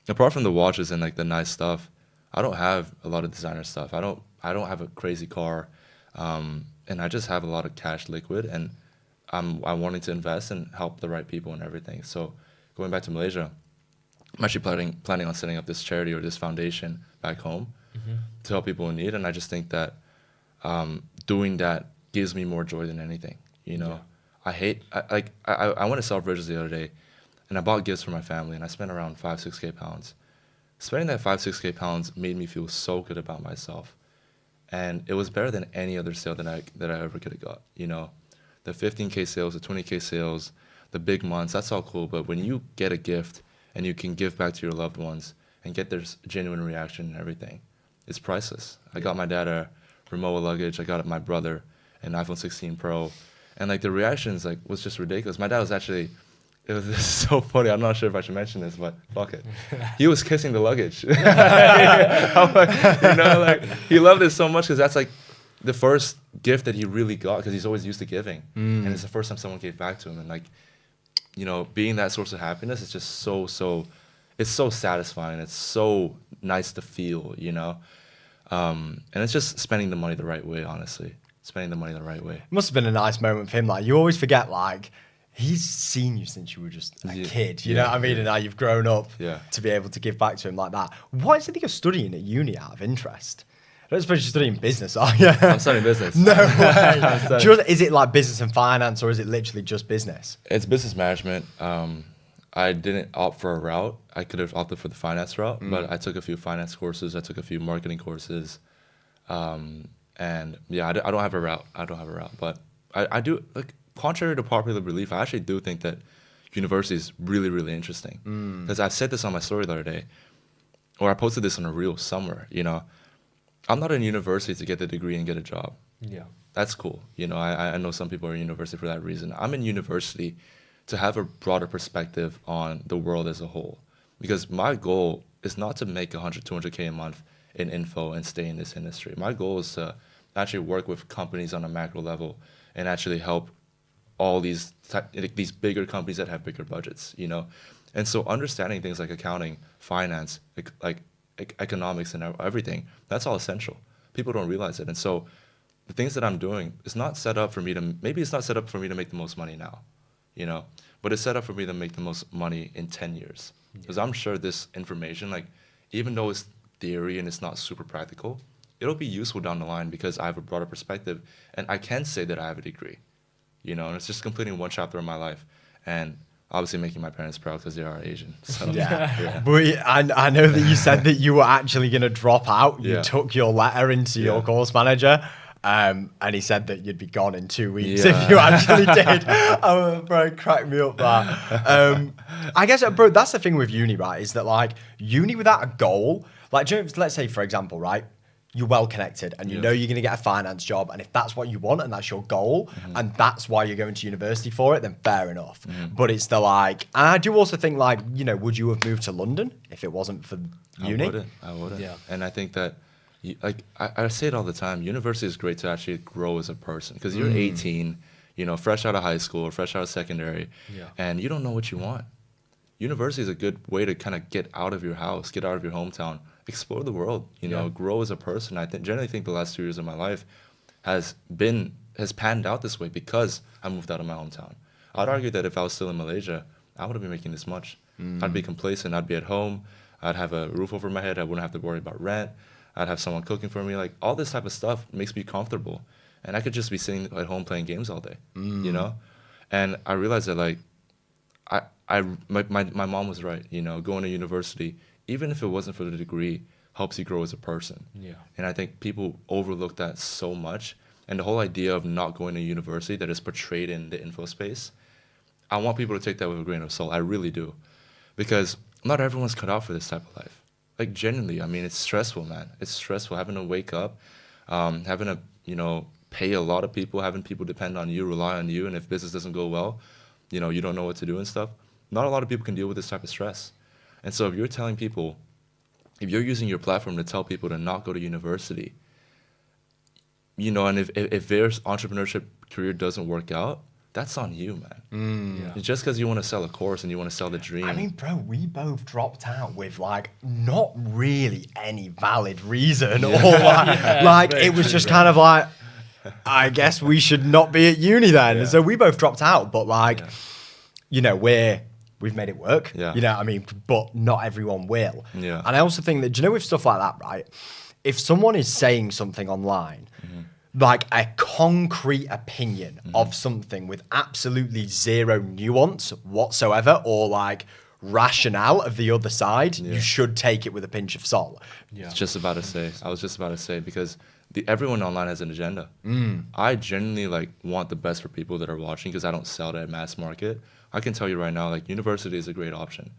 apart from the watches and like the nice stuff, I don't have a lot of designer stuff. I don't have a crazy car, and I just have a lot of cash liquid, and I'm wanting to invest and help the right people and everything. So going back to Malaysia, I'm actually planning on setting up this charity or this foundation back home to help people in need. And I just think that doing that gives me more joy than anything. You know, I went to Selfridges the other day, and I bought gifts for my family, and I spent around 5-6K pounds. Spending that 5-6K pounds made me feel so good about myself, and it was better than any other sale that I ever could have got. You know, the 15K sales, the 20K sales, the big months, that's all cool. But when you get a gift and you can give back to your loved ones and get their genuine reaction and everything, it's priceless. I got my dad a Rimowa luggage. I got my brother an iPhone 16 Pro, and like the reactions like was just ridiculous. My dad was actually, it was so funny. I'm not sure if I should mention this, but fuck it. He was kissing the luggage. You know, like he loved it so much because that's like the first gift that he really got, because he's always used to giving, and it's the first time someone gave back to him, and like, you know, being that source of happiness is just so it's so satisfying. It's so nice to feel, you know, and it's just spending the money the right way. Honestly, spending the money the right way. It must have been a nice moment for him. Like, you always forget, like, he's seen you since you were just a kid, you know what I mean? And now you've grown up to be able to give back to him like that. What is it that you're studying at uni out of interest? I don't suppose you're studying business, are you? I'm studying business. No way. Is it like business and finance, or is it literally just business? It's business management. I didn't opt for a route. I could have opted for the finance route, but I took a few finance courses. I took a few marketing courses. And yeah, I don't have a route. But I do, like, contrary to popular belief, I actually do think that university is really, really interesting. Because I said this on my story the other day, or I posted this on a reel somewhere, you know. I'm not in university to get the degree and get a job. Yeah. That's cool. You know, I know some people are in university for that reason. I'm in university to have a broader perspective on the world as a whole. Because my goal is not to make 100, 200K a month in info and stay in this industry. My goal is to actually work with companies on a macro level and actually help all these bigger companies that have bigger budgets, you know? And so understanding things like accounting, finance, like economics and everything, that's all essential. People don't realize it. And so the things that I'm doing is not set up for me to, maybe it's not set up for me to make the most money now, you know, but it's set up for me to make the most money in 10 years. Because I'm sure this information, like, even though it's theory and it's not super practical, it'll be useful down the line because I have a broader perspective and I can say that I have a degree, you know, and it's just completing one chapter of my life. And obviously making my parents proud because they are Asian. So, But I know that you said that you were actually going to drop out. You took your letter into your course manager, and he said that you'd be gone in 2 weeks if you actually did. Oh, bro, crack me up that. I guess, bro, that's the thing with uni, right, is that, like, uni without a goal, like, let's say, for example, right, you're well connected and you know you're going to get a finance job, and if that's what you want and that's your goal and that's why you're going to university for it, then fair enough. But it's the, like, and I do also think, like, you know, would you have moved to London if it wasn't for uni? I wouldn't. Yeah. And I think that, like, I say it all the time, university is great to actually grow as a person because you're 18, you know, fresh out of high school or fresh out of secondary, and you don't know what you want. University is a good way to kind of get out of your house, get out of your hometown, explore the world, you know, grow as a person. I generally think the last 2 years of my life has panned out this way because I moved out of my hometown. I'd argue that if I was still in Malaysia, I wouldn't be making this much. I'd be complacent. I'd be at home. I'd have a roof over my head. I wouldn't have to worry about rent. I'd have someone cooking for me. Like, all this type of stuff makes me comfortable. And I could just be sitting at home playing games all day, you know? And I realized that, like, my mom was right, you know, going to university, even if it wasn't for the degree, helps you grow as a person. Yeah. And I think people overlook that so much. And the whole idea of not going to university that is portrayed in the info space, I want people to take that with a grain of salt. I really do. Because not everyone's cut out for this type of life. Like, genuinely, I mean, it's stressful, man. It's stressful having to wake up, having to, you know, pay a lot of people, having people depend on you, rely on you. And if business doesn't go well, you know, you don't know what to do and stuff. Not a lot of people can deal with this type of stress. And so if you're telling people, if you're using your platform to tell people to not go to university, you know, and if their entrepreneurship career doesn't work out, that's on you, man. Just because you want to sell a course and you want to sell the dream. I mean, bro, we both dropped out with, like, not really any valid reason. Or like it was just kind of like, I guess we should not be at uni then. So we both dropped out, but, like, you know, we've made it work, you know what I mean? But not everyone will. And I also think that, do you know, with stuff like that, right? If someone is saying something online, like a concrete opinion of something with absolutely zero nuance whatsoever or like rationale of the other side, you should take it with a pinch of salt. Yeah. I was just about to say because everyone online has an agenda. I genuinely like want the best for people that are watching because I don't sell to a mass market. I can tell you right now, like university is a great option.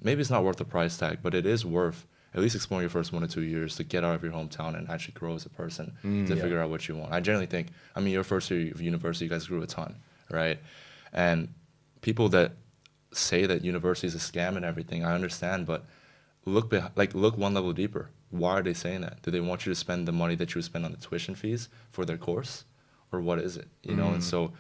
Maybe it's not worth the price tag, but it is worth at least exploring your first 1 to 2 years to get out of your hometown and actually grow as a person to figure out what you want. I generally think, I mean, your first year of university, you guys grew a ton, right? And people that say that university is a scam and everything, I understand, but look one level deeper. Why are they saying that? Do they want you to spend the money that you would spend on the tuition fees for their course, or what is it? You know, and so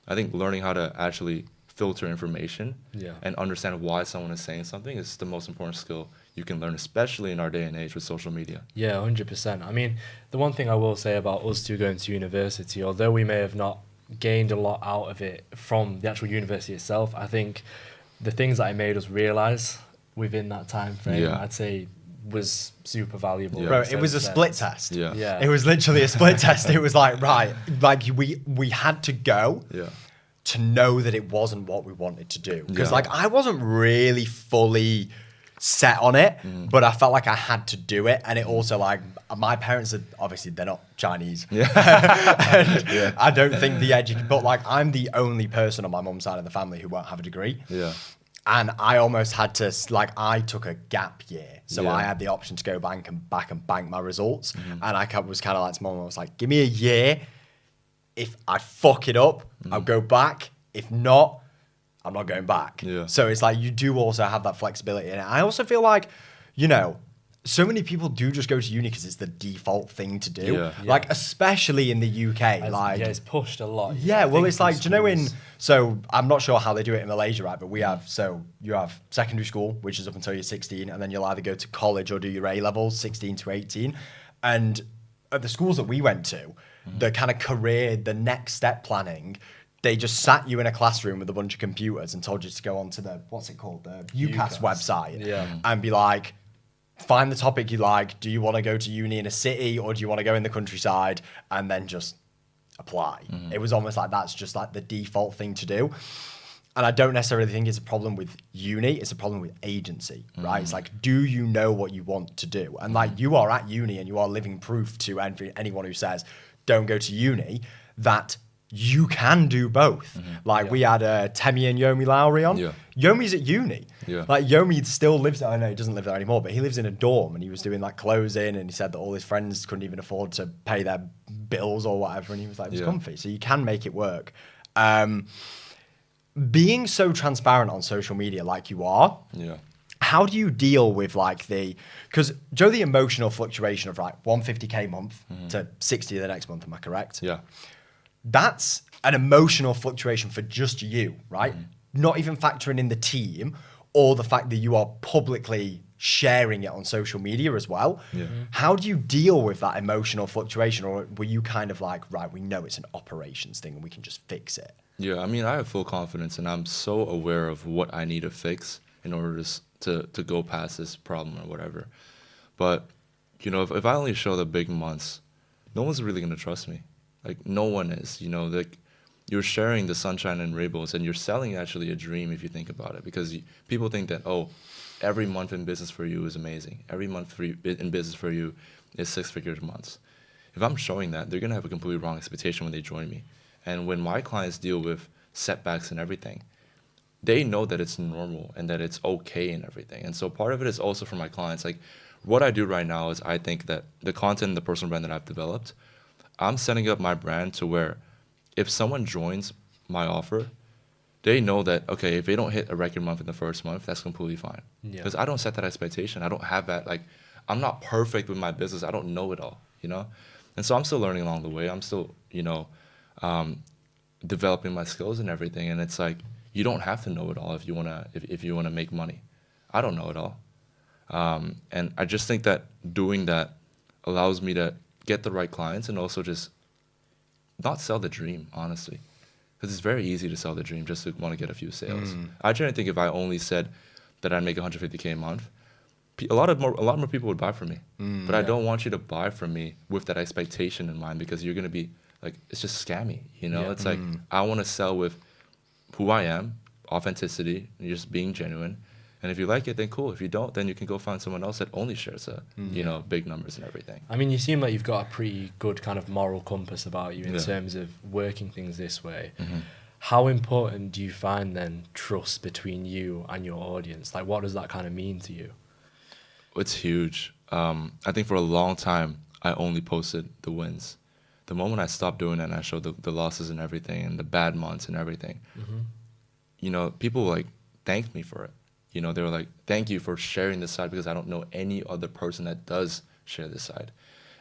I think learning how to actually filter information and understand why someone is saying something is the most important skill you can learn, especially in our day and age with social media. Yeah, 100%. I mean, the one thing I will say about us two going to university, although we may have not gained a lot out of it from the actual university itself, I think the things that it made us realize within that time frame, I'd say was super valuable. Bro, it was a split test. Yeah. It was literally a split test. It was like, right, like we had to go to know that it wasn't what we wanted to do. Because like I wasn't really fully set on it, but I felt like I had to do it. And it also like, my parents are, obviously they're not Chinese. I don't think but like I'm the only person on my mum's side of the family who won't have a degree. And I almost had to, like, I took a gap year. So I had the option to go back and bank my results. And I was kind of like to mum, I was like, give me a year. If I fuck it up, I'll go back. If not, I'm not going back. So it's like, you do also have that flexibility. And I also feel like, you know, so many people do just go to uni because it's the default thing to do. Like, especially in the UK. Like, it's pushed a lot. Yeah, well, it's like, do you know so I'm not sure how they do it in Malaysia, right? But you have secondary school, which is up until you're 16, and then you'll either go to college or do your A levels, 16 to 18. And at the schools that we went to, the kind of career, the next step planning, they just sat you in a classroom with a bunch of computers and told you to go onto the, what's it called? The UCAS website and be like, find the topic you like. Do you want to go to uni in a city or do you want to go in the countryside? And then just apply. It was almost like that's just like the default thing to do. And I don't necessarily think it's a problem with uni. It's a problem with agency, right? It's like, do you know what you want to do? And like, you are at uni and you are living proof to anyone who says, don't go to uni, that you can do both. Like we had Temi and Yomi Lowry on. Yomi's at uni. Like Yomi still lives, I know he doesn't live there anymore, but he lives in a dorm and he was doing like closing and he said that all his friends couldn't even afford to pay their bills or whatever. And he was like, it was comfy. So you can make it work. Being so transparent on social media like you are, how do you deal with like because Joe, the emotional fluctuation of like 150K month to 60 the next month, am I correct? That's an emotional fluctuation for just you, right? Not even factoring in the team or the fact that you are publicly sharing it on social media as well. How do you deal with that emotional fluctuation? Or were you kind of like, right, we know it's an operations thing and we can just fix it? I mean, I have full confidence and I'm so aware of what I need to fix in order to go past this problem or whatever. But, you know, if I only show the big months, no one's really going to trust me. Like, no one is, you know, like, you're sharing the sunshine and rainbows and you're selling actually a dream if you think about it. Because people think that, oh, every month in business for you is amazing. Every month in business for you is 6-figure months. If I'm showing that, they're going to have a completely wrong expectation when they join me. And when my clients deal with setbacks and everything, they know that it's normal and that it's okay and everything. And so part of it is also for my clients. Like, what I do right now is I think that the content and the personal brand that I've developed, I'm setting up my brand to where if someone joins my offer, they know that, okay, if they don't hit a record month in the first month, that's completely fine. Because I don't set that expectation. I don't have that, like, I'm not perfect with my business. I don't know it all, you know? And so I'm still learning along the way. I'm still, you know, developing my skills and everything. And it's like, you don't have to know it all if you wanna make money. I don't know it all. And I just think that doing that allows me to get the right clients and also just not sell the dream, honestly. Because it's very easy to sell the dream just to want to get a few sales. I generally think if I only said that I'd make 150K a month, a lot more people would buy from me. But I don't want you to buy from me with that expectation in mind, because you're going to be like, it's just scammy, you know? Yeah. It's like, I want to sell with who I am, authenticity, and just being genuine. And if you like it, then cool. If you don't, then you can go find someone else that only shares you know, big numbers and everything. I mean, you seem like you've got a pretty good kind of moral compass about you in Yeah. terms of working things this way. How important do you find then trust between you and your audience? Like, what does that kind of mean to you? It's huge. I think for a long time, I only posted the wins. The moment I stopped doing that and I showed the losses and everything and the bad months and everything, you know, people like thanked me for it. You know, they were like, thank you for sharing this side, because I don't know any other person that does share this side.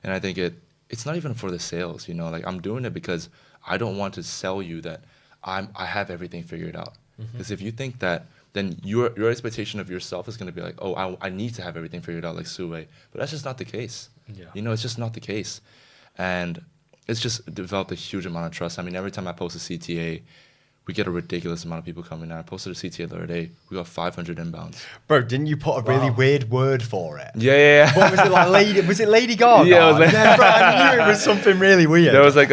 And I think it's not even for the sales, you know, like I'm doing it because I don't want to sell you that I have everything figured out. Because if you think that, then your expectation of yourself is going to be like, oh, I need to have everything figured out like SooWei. But that's just not the case. Yeah. You know, it's just not the case. And it's just developed a huge amount of trust. I mean, every time I post a CTA, we get a ridiculous amount of people coming in. I posted a CTA the other day. We got 500 inbounds. Bro, didn't you put a really weird word for it? Yeah. What was it like? Was it Lady Gaga? Yeah, it was like- yeah, bro, I knew it was something really weird. There was like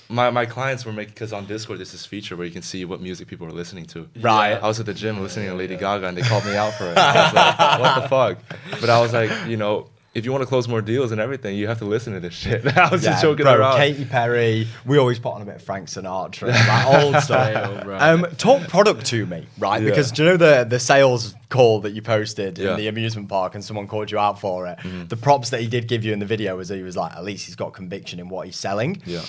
my clients were making, because on Discord there's this feature where you can see what music people are listening to. Right. I was at the gym listening to Lady Gaga and they called me out for it. I was like, what the fuck? But I was like, you know, if you want to close more deals and everything, you have to listen to this shit. I was just joking bro, around. Katy Perry. We always put on a bit of Frank Sinatra, that old stuff. Talk product to me, right? Yeah. Because do you know the sales call that you posted Yeah. in the amusement park and someone called you out for it? The props that he did give you in the video was he was like, at least he's got conviction in what he's selling. Yeah.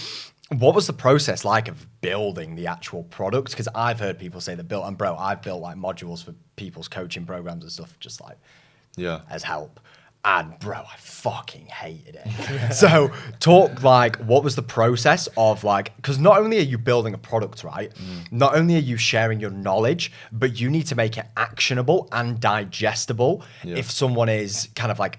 What was the process like of building the actual product? Because I've heard people say that I've built like modules for people's coaching programs and stuff, just like as help. And bro, I fucking hated it. So talk like, what was the process of like, because not only are you building a product, right? Not only are you sharing your knowledge, but you need to make it actionable and digestible if someone is kind of like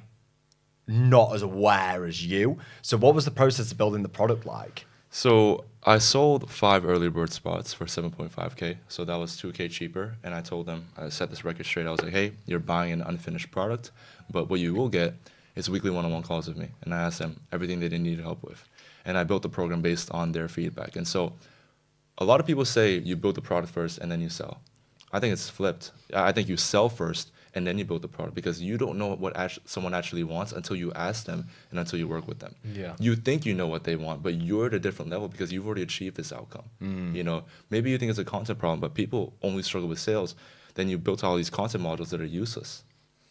not as aware as you. So what was the process of building the product like? So I sold 5 early bird spots for 7.5K. So that was 2K cheaper. And I told them, I set this record straight. I was like, hey, you're buying an unfinished product, but what you will get is weekly one-on-one calls with me. And I asked them everything they needed help with. And I built the program based on their feedback. And so a lot of people say you build the product first and then you sell. I think it's flipped. I think you sell first and then you build the product, because you don't know what someone actually wants until you ask them and until you work with them. Yeah. You think you know what they want, but you're at a different level because you've already achieved this outcome. You know, maybe you think it's a content problem, but people only struggle with sales. Then you built all these content modules that are useless.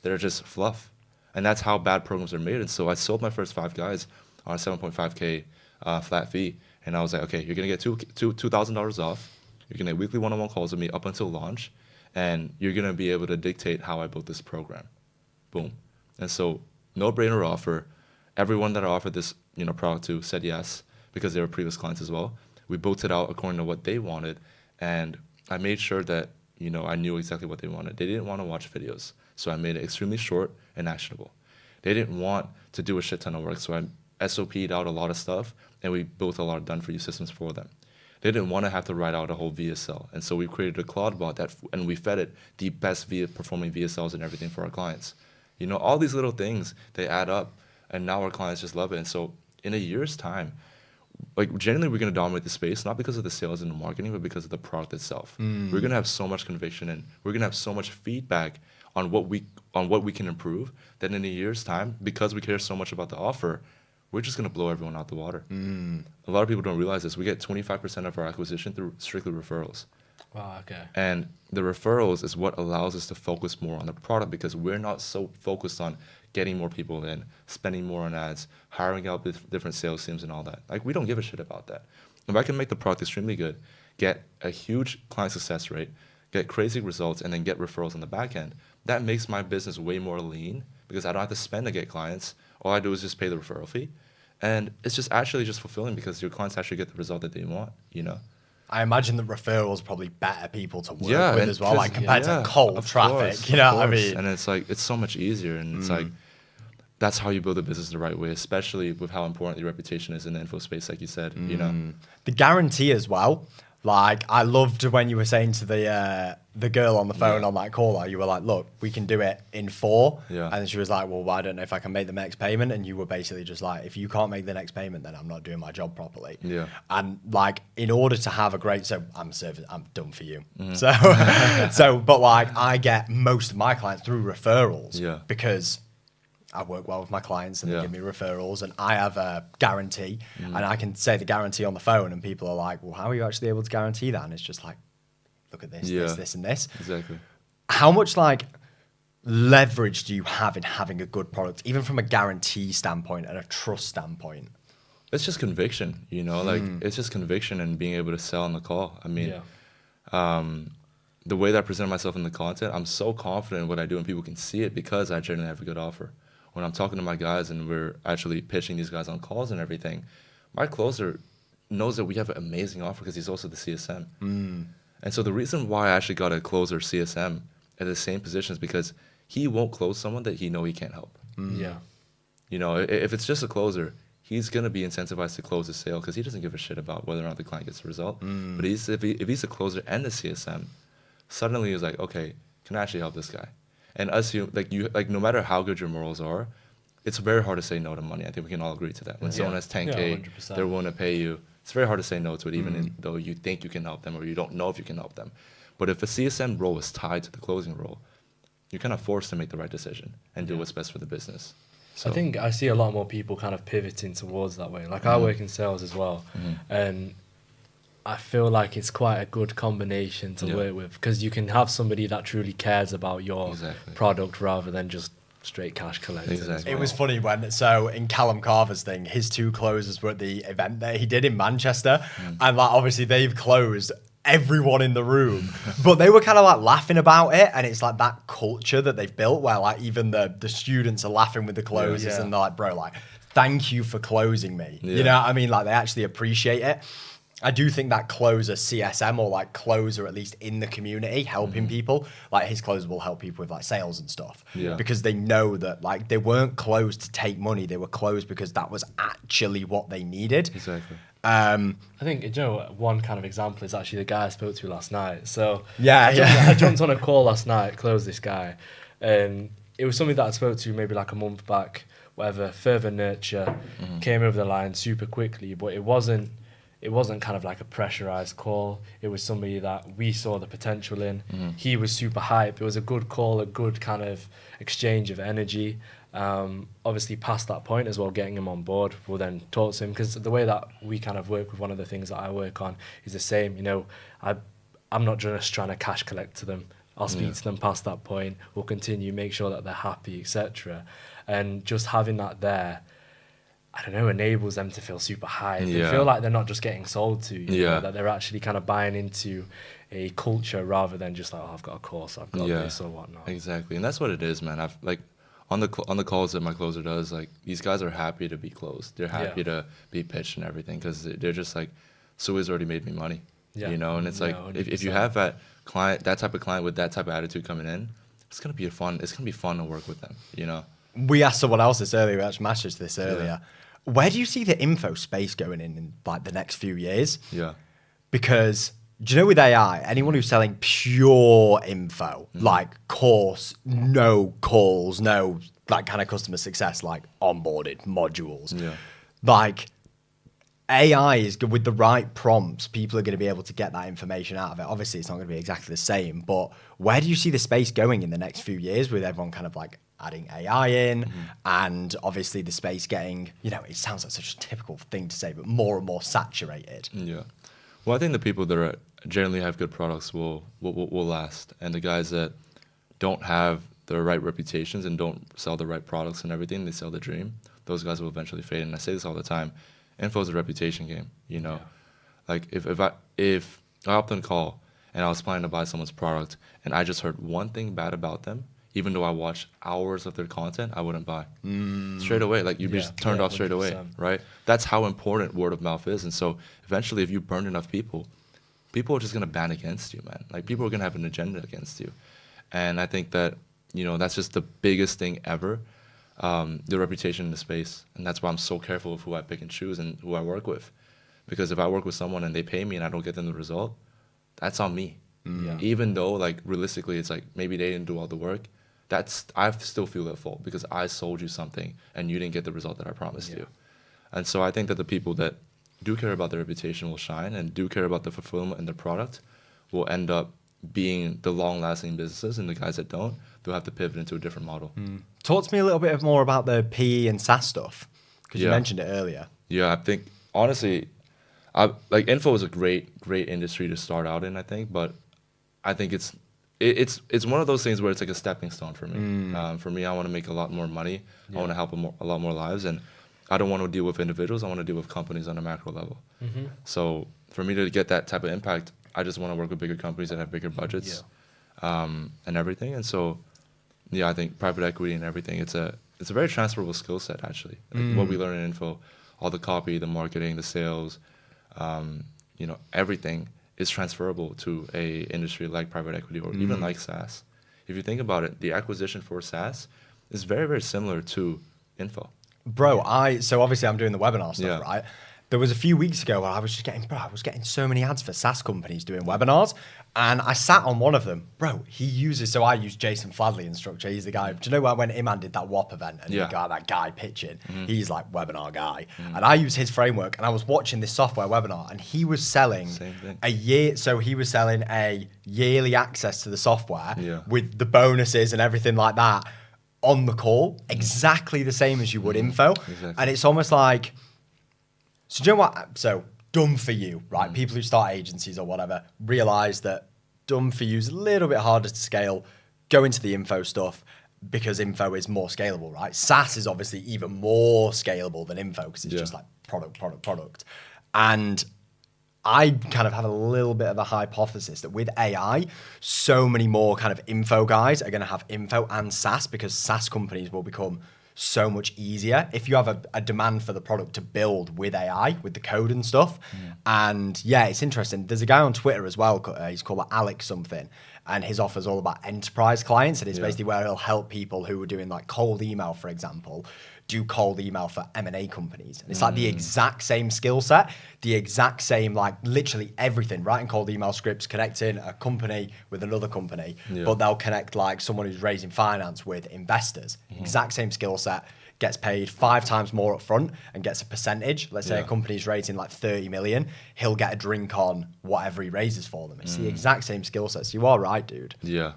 They're just fluff. And that's how bad programs are made. And so I sold my first 5 guys on a 7.5K flat fee. And I was like, okay, you're going to get $2,000 off. You're going to get weekly one-on-one calls with me up until launch. And you're going to be able to dictate how I built this program. Boom. And so no-brainer offer. Everyone that I offered this product to said yes, because they were previous clients as well. We built it out according to what they wanted. And I made sure that I knew exactly what they wanted. They didn't want to watch videos. So I made it extremely short and actionable. They didn't want to do a shit ton of work. So I SOP'd out a lot of stuff, and we built a lot of done-for-you systems for them. They didn't want to have to write out a whole VSL. And so we created a cloud bot and we fed it the best performing VSLs and everything for our clients. All these little things, they add up, and now our clients just love it. And so in a year's time, like generally we're going to dominate the space, not because of the sales and the marketing, but because of the product itself. We're going to have so much conviction, and we're going to have so much feedback on what we can improve, that in a year's time, because we care so much about the offer, we're just going to blow everyone out the water. A lot of people don't realize this. We get 25% of our acquisition through strictly referrals. Wow, okay. And the referrals is what allows us to focus more on the product, because we're not so focused on getting more people in, spending more on ads, hiring out different sales teams and all that. Like, we don't give a shit about that. If I can make the product extremely good, get a huge client success rate, get crazy results, and then get referrals on the back end, that makes my business way more lean, because I don't have to spend to get clients. All I do is just pay the referral fee. And it's just actually just fulfilling, because your clients actually get the result that they want, I imagine that referrals probably better people to work with as well, 'cause- like compared to cold traffic. Course, you know what I course. mean? And it's like, it's so much easier, and it's like, that's how you build a business the right way, especially with how important your reputation is in the info space, like you said, The guarantee as well. Like, I loved when you were saying to the the girl on the phone on that call, you were like, look, we can do it in 4. Yeah. And she was like, well, I don't know if I can make the next payment. And you were basically just like, if you can't make the next payment, then I'm not doing my job properly. Yeah. And like, in order to have a great, so I'm done for you. But like, I get most of my clients through referrals because I work well with my clients and they give me referrals, and I have a guarantee and I can say the guarantee on the phone, and people are like, well, how are you actually able to guarantee that? And it's just like, look at this, this, and this. Exactly. How much like leverage do you have in having a good product, even from a guarantee standpoint and a trust standpoint? It's just conviction, you know, like it's just conviction and being able to sell on the call. I mean, the way that I present myself in the content, I'm so confident in what I do and people can see it because I generally have a good offer. When I'm talking to my guys and we're actually pitching these guys on calls and everything, my closer knows that we have an amazing offer because he's also the CSM. And so the reason why I actually got a closer CSM at the same position is because he won't close someone that he know he can't help. Yeah. You know, if it's just a closer, he's going to be incentivized to close the sale because he doesn't give a shit about whether or not the client gets the result. But if he's a closer and the CSM, suddenly he's like, okay, can I actually help this guy? And no matter how good your morals are, it's very hard to say no to money. I think we can all agree to that. When someone has 10K, they're willing to pay you. It's very hard to say no to it, even though you think you can help them or you don't know if you can help them. But if a CSM role is tied to the closing role, you're kind of forced to make the right decision and do what's best for the business. So I think I see a lot more people kind of pivoting towards that way. Like I work in sales as well, and I feel like it's quite a good combination to work with because you can have somebody that truly cares about your product rather than just straight cash collecting. Exactly. It was funny in Callum Carver's thing, his 2 closers were at the event that he did in Manchester, and like obviously they've closed everyone in the room, but they were kind of like laughing about it, and it's like that culture that they've built where like even the students are laughing with the closers and they're like, bro, like thank you for closing me. You know what I mean? Like they actually appreciate it. I do think that closer CSM or like closer at least in the community helping people, like his closer will help people with like sales and stuff because they know that like they weren't closed to take money, they were closed because that was actually what they needed. Exactly. I think, you know, one kind of example is actually the guy I spoke to last night. So I jumped on a call last night, closed this guy, and it was something that I spoke to maybe like a month back, whatever, further nurture, came over the line super quickly, but it wasn't kind of like a pressurized call. It was somebody that we saw the potential in. He was super hype. It was a good call, a good kind of exchange of energy. Obviously past that point as well, getting him on board, we'll then talk to him because the way that we kind of work with one of the things that I work on is the same. You know, I'm not just trying to cash collect to them. I'll speak to them past that point. We'll continue, make sure that they're happy, etc. And just having that there, I don't know, enables them to feel super high. They feel like they're not just getting sold to, you know, that they're actually kind of buying into a culture rather than just like, oh, I've got a course, I've got this or whatnot. Exactly, and that's what it is, man. I've like on the calls that my closer does, like these guys are happy to be closed. They're happy to be pitched and everything because they're just like, SooWei's already made me money, you know. And it's like if you have that client, that type of client with that type of attitude coming in, it's gonna be fun to work with them, you know. We asked someone else this earlier, we actually messaged this earlier. Where do you see the info space going in like the next few years? Yeah. Because do you know with AI, anyone who's selling pure info, like course, no calls, no like kind of customer success, like onboarded modules, like AI is good with the right prompts. People are going to be able to get that information out of it. Obviously, it's not going to be exactly the same, but where do you see the space going in the next few years with everyone kind of like adding AI in and obviously the space getting, you know, it sounds like such a typical thing to say, but more and more saturated. Yeah. Well, I think the people that generally have good products will last. And the guys that don't have the right reputations and don't sell the right products and everything, they sell the dream, those guys will eventually fade. And I say this all the time, info is a reputation game, you know. Like if I hopped on a call and I was planning to buy someone's product and I just heard one thing bad about them, even though I watched hours of their content, I wouldn't buy. Straight away, like you'd be just turned off straight 100%. Away, right? That's how important word of mouth is. And so eventually if you burn enough people are just gonna ban against you, man. Like people are gonna have an agenda against you. And I think that, you know, that's just the biggest thing ever, the reputation in the space. And that's why I'm so careful of who I pick and choose and who I work with. Because if I work with someone and they pay me and I don't get them the result, that's on me. Even though like realistically it's like maybe they didn't do all the work, I still feel at fault because I sold you something and you didn't get the result that I promised you. And so I think that the people that do care about their reputation will shine, and do care about the fulfillment and the product will end up being the long-lasting businesses, and the guys that don't, they'll have to pivot into a different model. Talk to me a little bit more about the PE and SaaS stuff, because you mentioned it earlier. Yeah, I think honestly, like info is a great industry to start out in, I think, but I think it's one of those things where it's like a stepping stone for me. For me, I want to make a lot more money. I want to help a lot more lives, and I don't want to deal with individuals. I want to deal with companies on a macro level. So for me to get that type of impact, I just want to work with bigger companies that have bigger budgets, and everything. And so, I think private equity and everything, it's a very transferable skill set, actually. Like what we learn in info, all the copy, the marketing, the sales, everything is transferable to a industry like private equity or even like SaaS. If you think about it, the acquisition for SaaS is very, very similar to info. Bro, so obviously I'm doing the webinar stuff, right? There was a few weeks ago where I was getting so many ads for SaaS companies doing webinars, and I sat on one of them. Bro, so I use Jason Fladley in Structure. He's the guy. Do you know when Iman did that WAP event and he got that guy pitching? He's like webinar guy. And I use his framework, and I was watching this software webinar, and he was selling he was selling a yearly access to the software with the bonuses and everything like that on the call, exactly the same as you would info. Exactly. And it's almost like, so do you know what? So dumb for you, right? People who start agencies or whatever realize that dumb for you is a little bit harder to scale. Go into the info stuff because info is more scalable, right? SaaS is obviously even more scalable than info because it's just like product. And I kind of have a little bit of a hypothesis that with AI, so many more kind of info guys are going to have info and SaaS, because SaaS companies will become so much easier if you have a demand for the product to build with AI, with the code and stuff. And it's interesting. There's a guy on Twitter as well. He's called Alex something. And his offer's all about enterprise clients. And it's basically where he'll help people who are doing like cold email, for example, do cold email for M&A companies. And it's like the exact same skill set, the exact same, like literally everything, writing cold email scripts, connecting a company with another company, but they'll connect like someone who's raising finance with investors. Exact same skill set, gets paid 5 times more up front and gets a percentage. Let's say a company's raising like 30 million, he'll get a drink on whatever he raises for them. It's the exact same skill set. So you are right, dude. Yeah.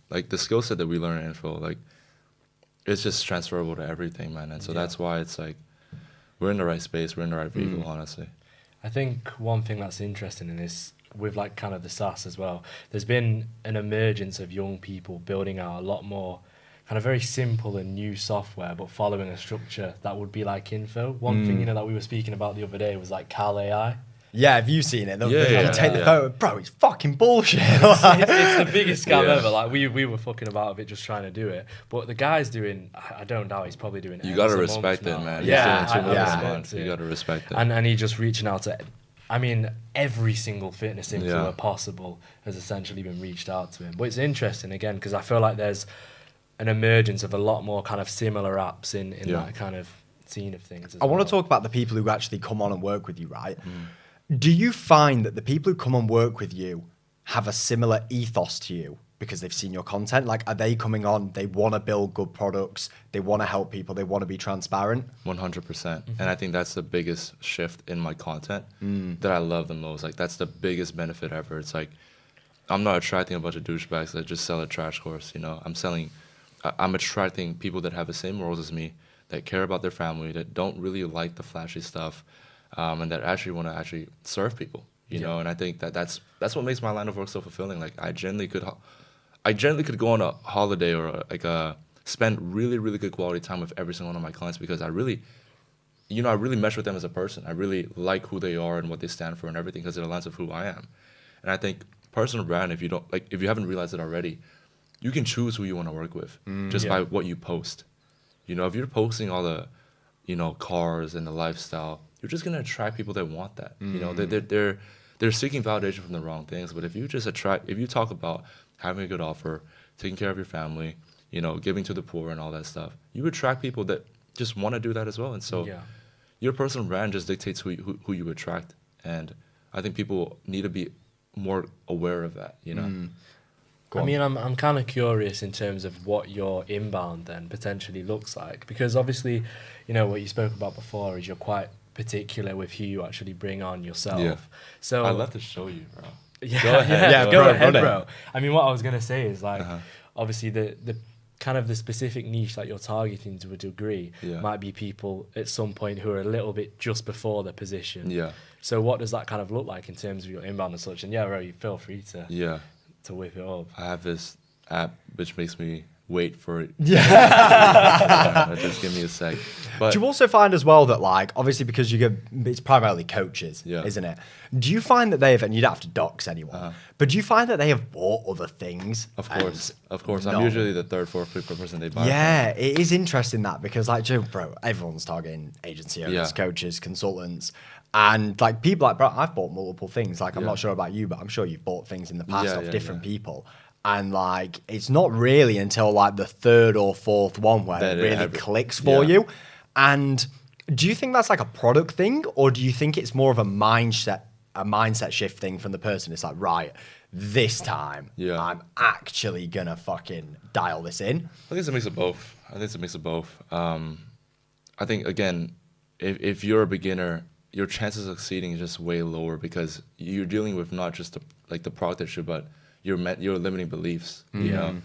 Like the skill set that we learn in info, like, it's just transferable to everything, man. And so that's why it's like we're in the right space, we're in the right vehicle, honestly. I think one thing that's interesting in this, with like kind of the SaaS as well, there's been an emergence of young people building out a lot more kind of very simple and new software, but following a structure that would be like info. One thing, that we were speaking about the other day was like Cal AI. Yeah, have you seen it? You take the photo, bro, it's fucking bullshit. It's the biggest scam ever. Like we were fucking about of it just trying to do it. But the guy's doing, I don't doubt he's probably doing it. You got to respect it, man. You got to respect it. And he's just reaching out to, every single fitness influencer possible has essentially been reached out to him. But it's interesting, again, because I feel like there's an emergence of a lot more kind of similar apps in that kind of scene of things. I want to talk about the people who actually come on and work with you, right? Do you find that the people who come and work with you have a similar ethos to you because they've seen your content? Like, are they coming on, they want to build good products, they want to help people, they want to be transparent? 100%. And I think that's the biggest shift in my content that I love the most. Like, that's the biggest benefit ever. It's like, I'm not attracting a bunch of douchebags that just sell a trash course, I'm attracting people that have the same morals as me, that care about their family, that don't really like the flashy stuff, and that actually want to actually serve people, you know. And I think that's what makes my line of work so fulfilling. Like I generally could go on a holiday or spend really, really good quality time with every single one of my clients because I really mesh with them as a person. I really like who they are and what they stand for and everything because it aligns with who I am. And I think personal brand, if you haven't realized it already, you can choose who you want to work with just by what you post. If you're posting all the, cars and the lifestyle, you're just gonna attract people that want that. They're seeking validation from the wrong things. But if you talk about having a good offer, taking care of your family, giving to the poor and all that stuff, you attract people that just want to do that as well. And so your personal brand just dictates who you attract. And I think people need to be more aware of that, you know. Go I on. mean, I'm kind of curious in terms of what your inbound then potentially looks like, because obviously, you know, what you spoke about before is you're quite particular with who you actually bring on yourself. Yeah. So I'd love to show you, bro. yeah, Go ahead. yeah, Yeah, go bro, ahead, run it. bro. I mean, what I was gonna say is like, Uh-huh. obviously the kind of the specific niche that you're targeting to a degree Yeah. might be people at some point who are a little bit just before their position. Yeah. So what does that kind of look like in terms of your inbound and such? And yeah, bro, you feel free Yeah. to whip it up. I have this app which makes me wait for it. Just give me a sec. But Do you also find as well that, like, obviously because you get, it's primarily coaches, Yeah. isn't it? Do you find that they have, and you don't have to dox anyone, but do you find that they have bought other things? of course, No. I'm usually the third, fourth, fifth person they buy. Yeah, it is interesting that, because like, Joe, bro, everyone's targeting agency owners, Yeah. coaches, consultants, and like people like, bro, I've bought multiple things. Like, I'm Yeah. not sure about you, but I'm sure you've bought things in the past Yeah, of yeah, different yeah. people. And like, it's not really until like the third or fourth one where That it it really ever- clicks for yeah. you. And do you think that's like a product thing, or do you think it's more of a mindset shift thing from the person? It's like, right, this time Yeah. I'm actually gonna fucking dial this in. I think it's a mix of both. I think, again, if you're a beginner, your chances of succeeding is just way lower because you're dealing with not just the product issue, but your limiting beliefs. You know,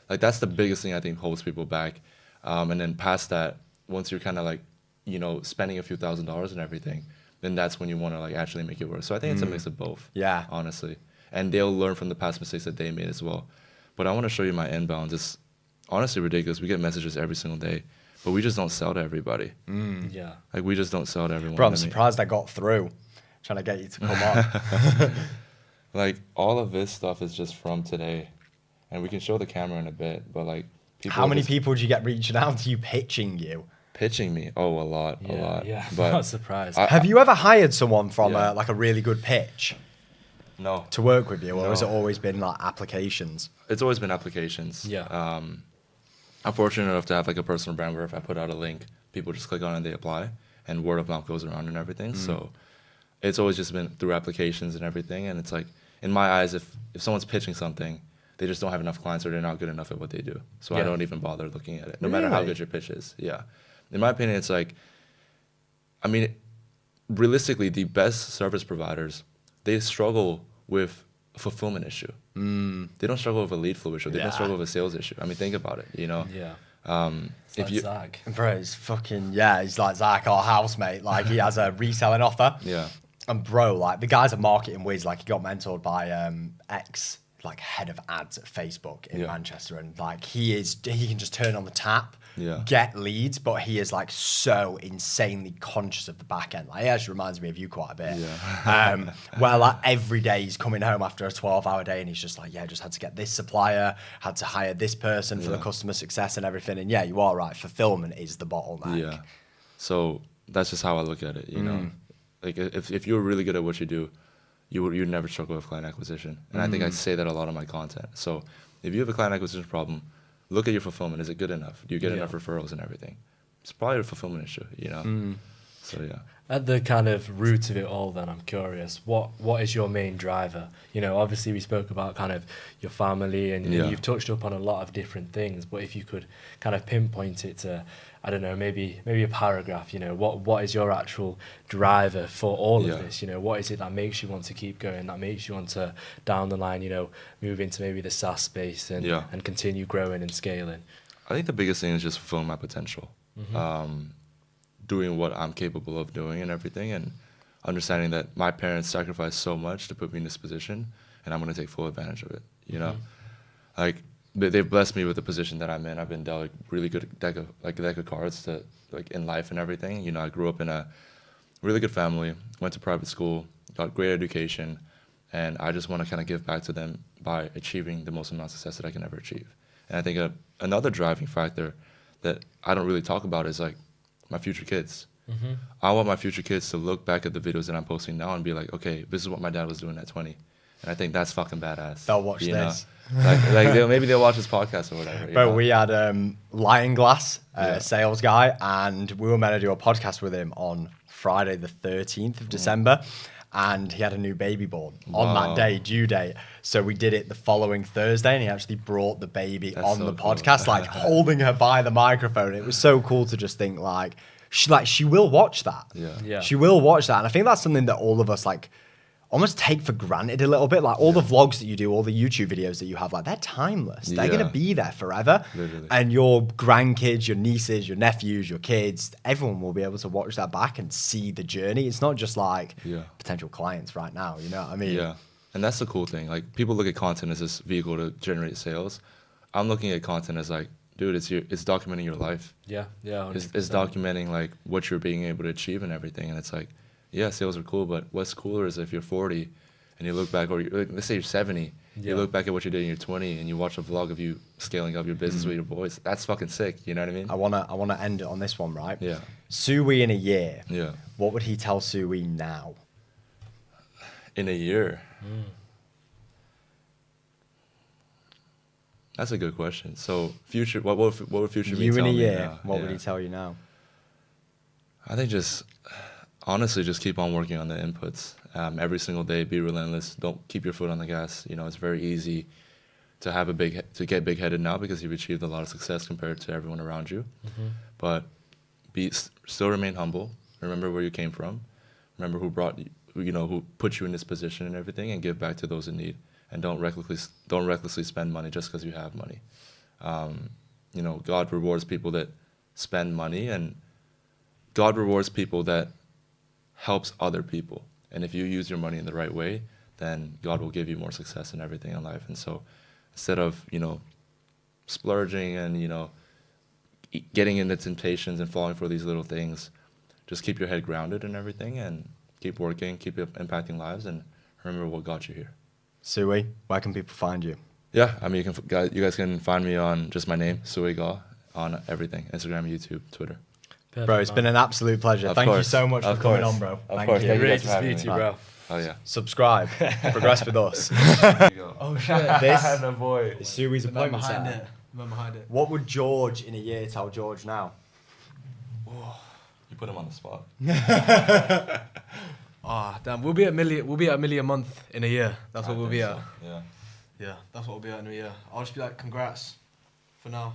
like that's the biggest thing I think holds people back. And then past that, once you're kind of like, you know, spending a few $1,000s and everything, then that's when you want to like actually make it work. So I think it's a mix of both. Yeah. Honestly, and they'll learn from the past mistakes that they made as well. But I want to show you my inbounds. It's honestly ridiculous. We get messages every single day, but we just don't sell to everybody. Yeah. Like we just don't sell to everyone. Bro, I'm I mean, surprised I got through trying to get you to come on. like all of this stuff is just from today, and we can show the camera in a bit. But like, people How are many just people did you get reaching out to you, pitching you? pitching me? Oh, a lot. Yeah. But Not surprised. Have you ever hired someone from Yeah. like a really good pitch no, to work with you, or has it No. always been like applications? it's always been applications. Yeah. I'm fortunate enough to have like a personal brand where if I put out a link, people just click on it and they apply, and word of mouth goes around and everything. So it's always just been through applications and everything. And it's like, in my eyes, if someone's pitching something, they just don't have enough clients or they're not good enough at what they do. So I Yeah. don't even bother looking at it, no matter how Really? good your pitch is. Yeah. In my opinion, it's like, I mean, realistically, the best service providers, they struggle with a fulfillment issue. They don't struggle with a lead flow issue. They Yeah. don't struggle with a sales issue. I mean, think about it, you know? Yeah. It's If like you, Zag. Bro, it's fucking, yeah, he's like Zach, our housemate. Like, he has a reselling offer. yeah. And bro, like, the guy's a marketing whiz. Like, he got mentored by ex, like, head of ads at Facebook in Yeah. Manchester. And, like, he can just turn on the tap, Yeah. get leads, but he is, like, so insanely conscious of the back end. Like, he actually reminds me of you quite a bit. Yeah. Where, like, every day he's coming home after a 12-hour day and he's just like, yeah, just had to get this supplier, had to hire this person for the Yeah. customer success and everything. And yeah, you are right. Fulfillment is the bottleneck. Yeah. So that's just how I look at it, you know? Like if you're really good at what you do, you'd never struggle with client acquisition. And I think I say that a lot on my content. So if you have a client acquisition problem, look at your fulfillment. Is it good enough? Do you get Yeah. enough referrals and everything? It's probably a fulfillment issue, you know? So yeah. At the kind of root of it all, then I'm curious, what is your main driver? You know, obviously we spoke about kind of your family, and Yeah. you've touched up on a lot of different things. But if you could kind of pinpoint it to, I don't know, maybe a paragraph. You know, what is your actual driver for all Yeah. of this? You know, what is it that makes you want to keep going? That makes you want to down the line, you know, move into maybe the SaaS space and Yeah. and continue growing and scaling. I think the biggest thing is just fulfilling my potential. Doing what I'm capable of doing and everything, and understanding that my parents sacrificed so much to put me in this position, and I'm going to take full advantage of it, you know? Like, they've blessed me with the position that I'm in. I've been dealt like really good deck of cards to, like, in life and everything. You know, I grew up in a really good family, went to private school, got great education, and I just want to kind of give back to them by achieving the most amount of success that I can ever achieve. And I think another driving factor that I don't really talk about is like my future kids. I want my future kids to look back at the videos that I'm posting now and be like, okay, this is what my dad was doing at 20. And I think that's fucking badass. They'll watch you know? this. Like maybe they'll watch this podcast or whatever. you But know? we had Lion Glass, Yeah. sales guy, and we were meant to do a podcast with him on Friday the 13th of December. And he had a new baby born on that day, due date. So we did it the following Thursday, and he actually brought the baby on the podcast, like holding her by the microphone. It was so cool to just think she will watch that. Yeah. She will watch that. And I think that's something that all of us like almost take for granted a little bit. Like all the vlogs that you do, all the YouTube videos that you have, like they're timeless. They're going to be there forever. Literally. And your grandkids, your nieces, your nephews, your kids, everyone will be able to watch that back and see the journey. It's not just like potential clients right now, you know what I mean? Yeah. And that's the cool thing. Like people look at content as this vehicle to generate sales. I'm looking at content as like, dude, it's documenting your life. Yeah. It's documenting like what you're being able to achieve and everything. And it's like, yeah, sales are cool, but what's cooler is if you're 40 and you look back, or let's say you're 70, you look back at what you did when you're 20 and you watch a vlog of you scaling up your business with your boys. That's fucking sick. You know what I mean? I wanna end it on this one, right? Yeah. SooWei in a year. Yeah. What would he tell SooWei now? In a year. That's a good question. So future, what would future me You tell in a me year, now? what would he tell you now? I think honestly, just keep on working on the inputs. Every single day, be relentless. Don't keep your foot on the gas. You know, it's very easy to get big-headed now because you've achieved a lot of success compared to everyone around you. But still remain humble. Remember where you came from. Remember who put you in this position and everything, and give back to those in need. And don't recklessly spend money just because you have money. God rewards people that spend money, and God rewards people that helps other people. And if you use your money in the right way, then God will give you more success in everything in life. And so instead of, splurging and, getting into temptations and falling for these little things, just keep your head grounded and everything, and keep working, keep impacting lives, and remember what got you here. SooWei, where can people find you? Yeah, I mean, you guys can find me on just my name, SooWei Goh, on everything, Instagram, YouTube, Twitter. Perfect, Bro, it's been an absolute pleasure. Thank you so much for coming on, bro. Thank you. Thank you Great guys to for having speak to me. you, bro. Oh yeah. Subscribe. Progress with us. Oh shit. This no boy. is SooWei's appointment center. Man behind it. What would George in a year tell George now? You put him on the spot. Damn, we'll be at a million a month in a year. That's what we'll be at. Yeah. Yeah, that's what we'll be at in a year. I'll just be like, congrats for now.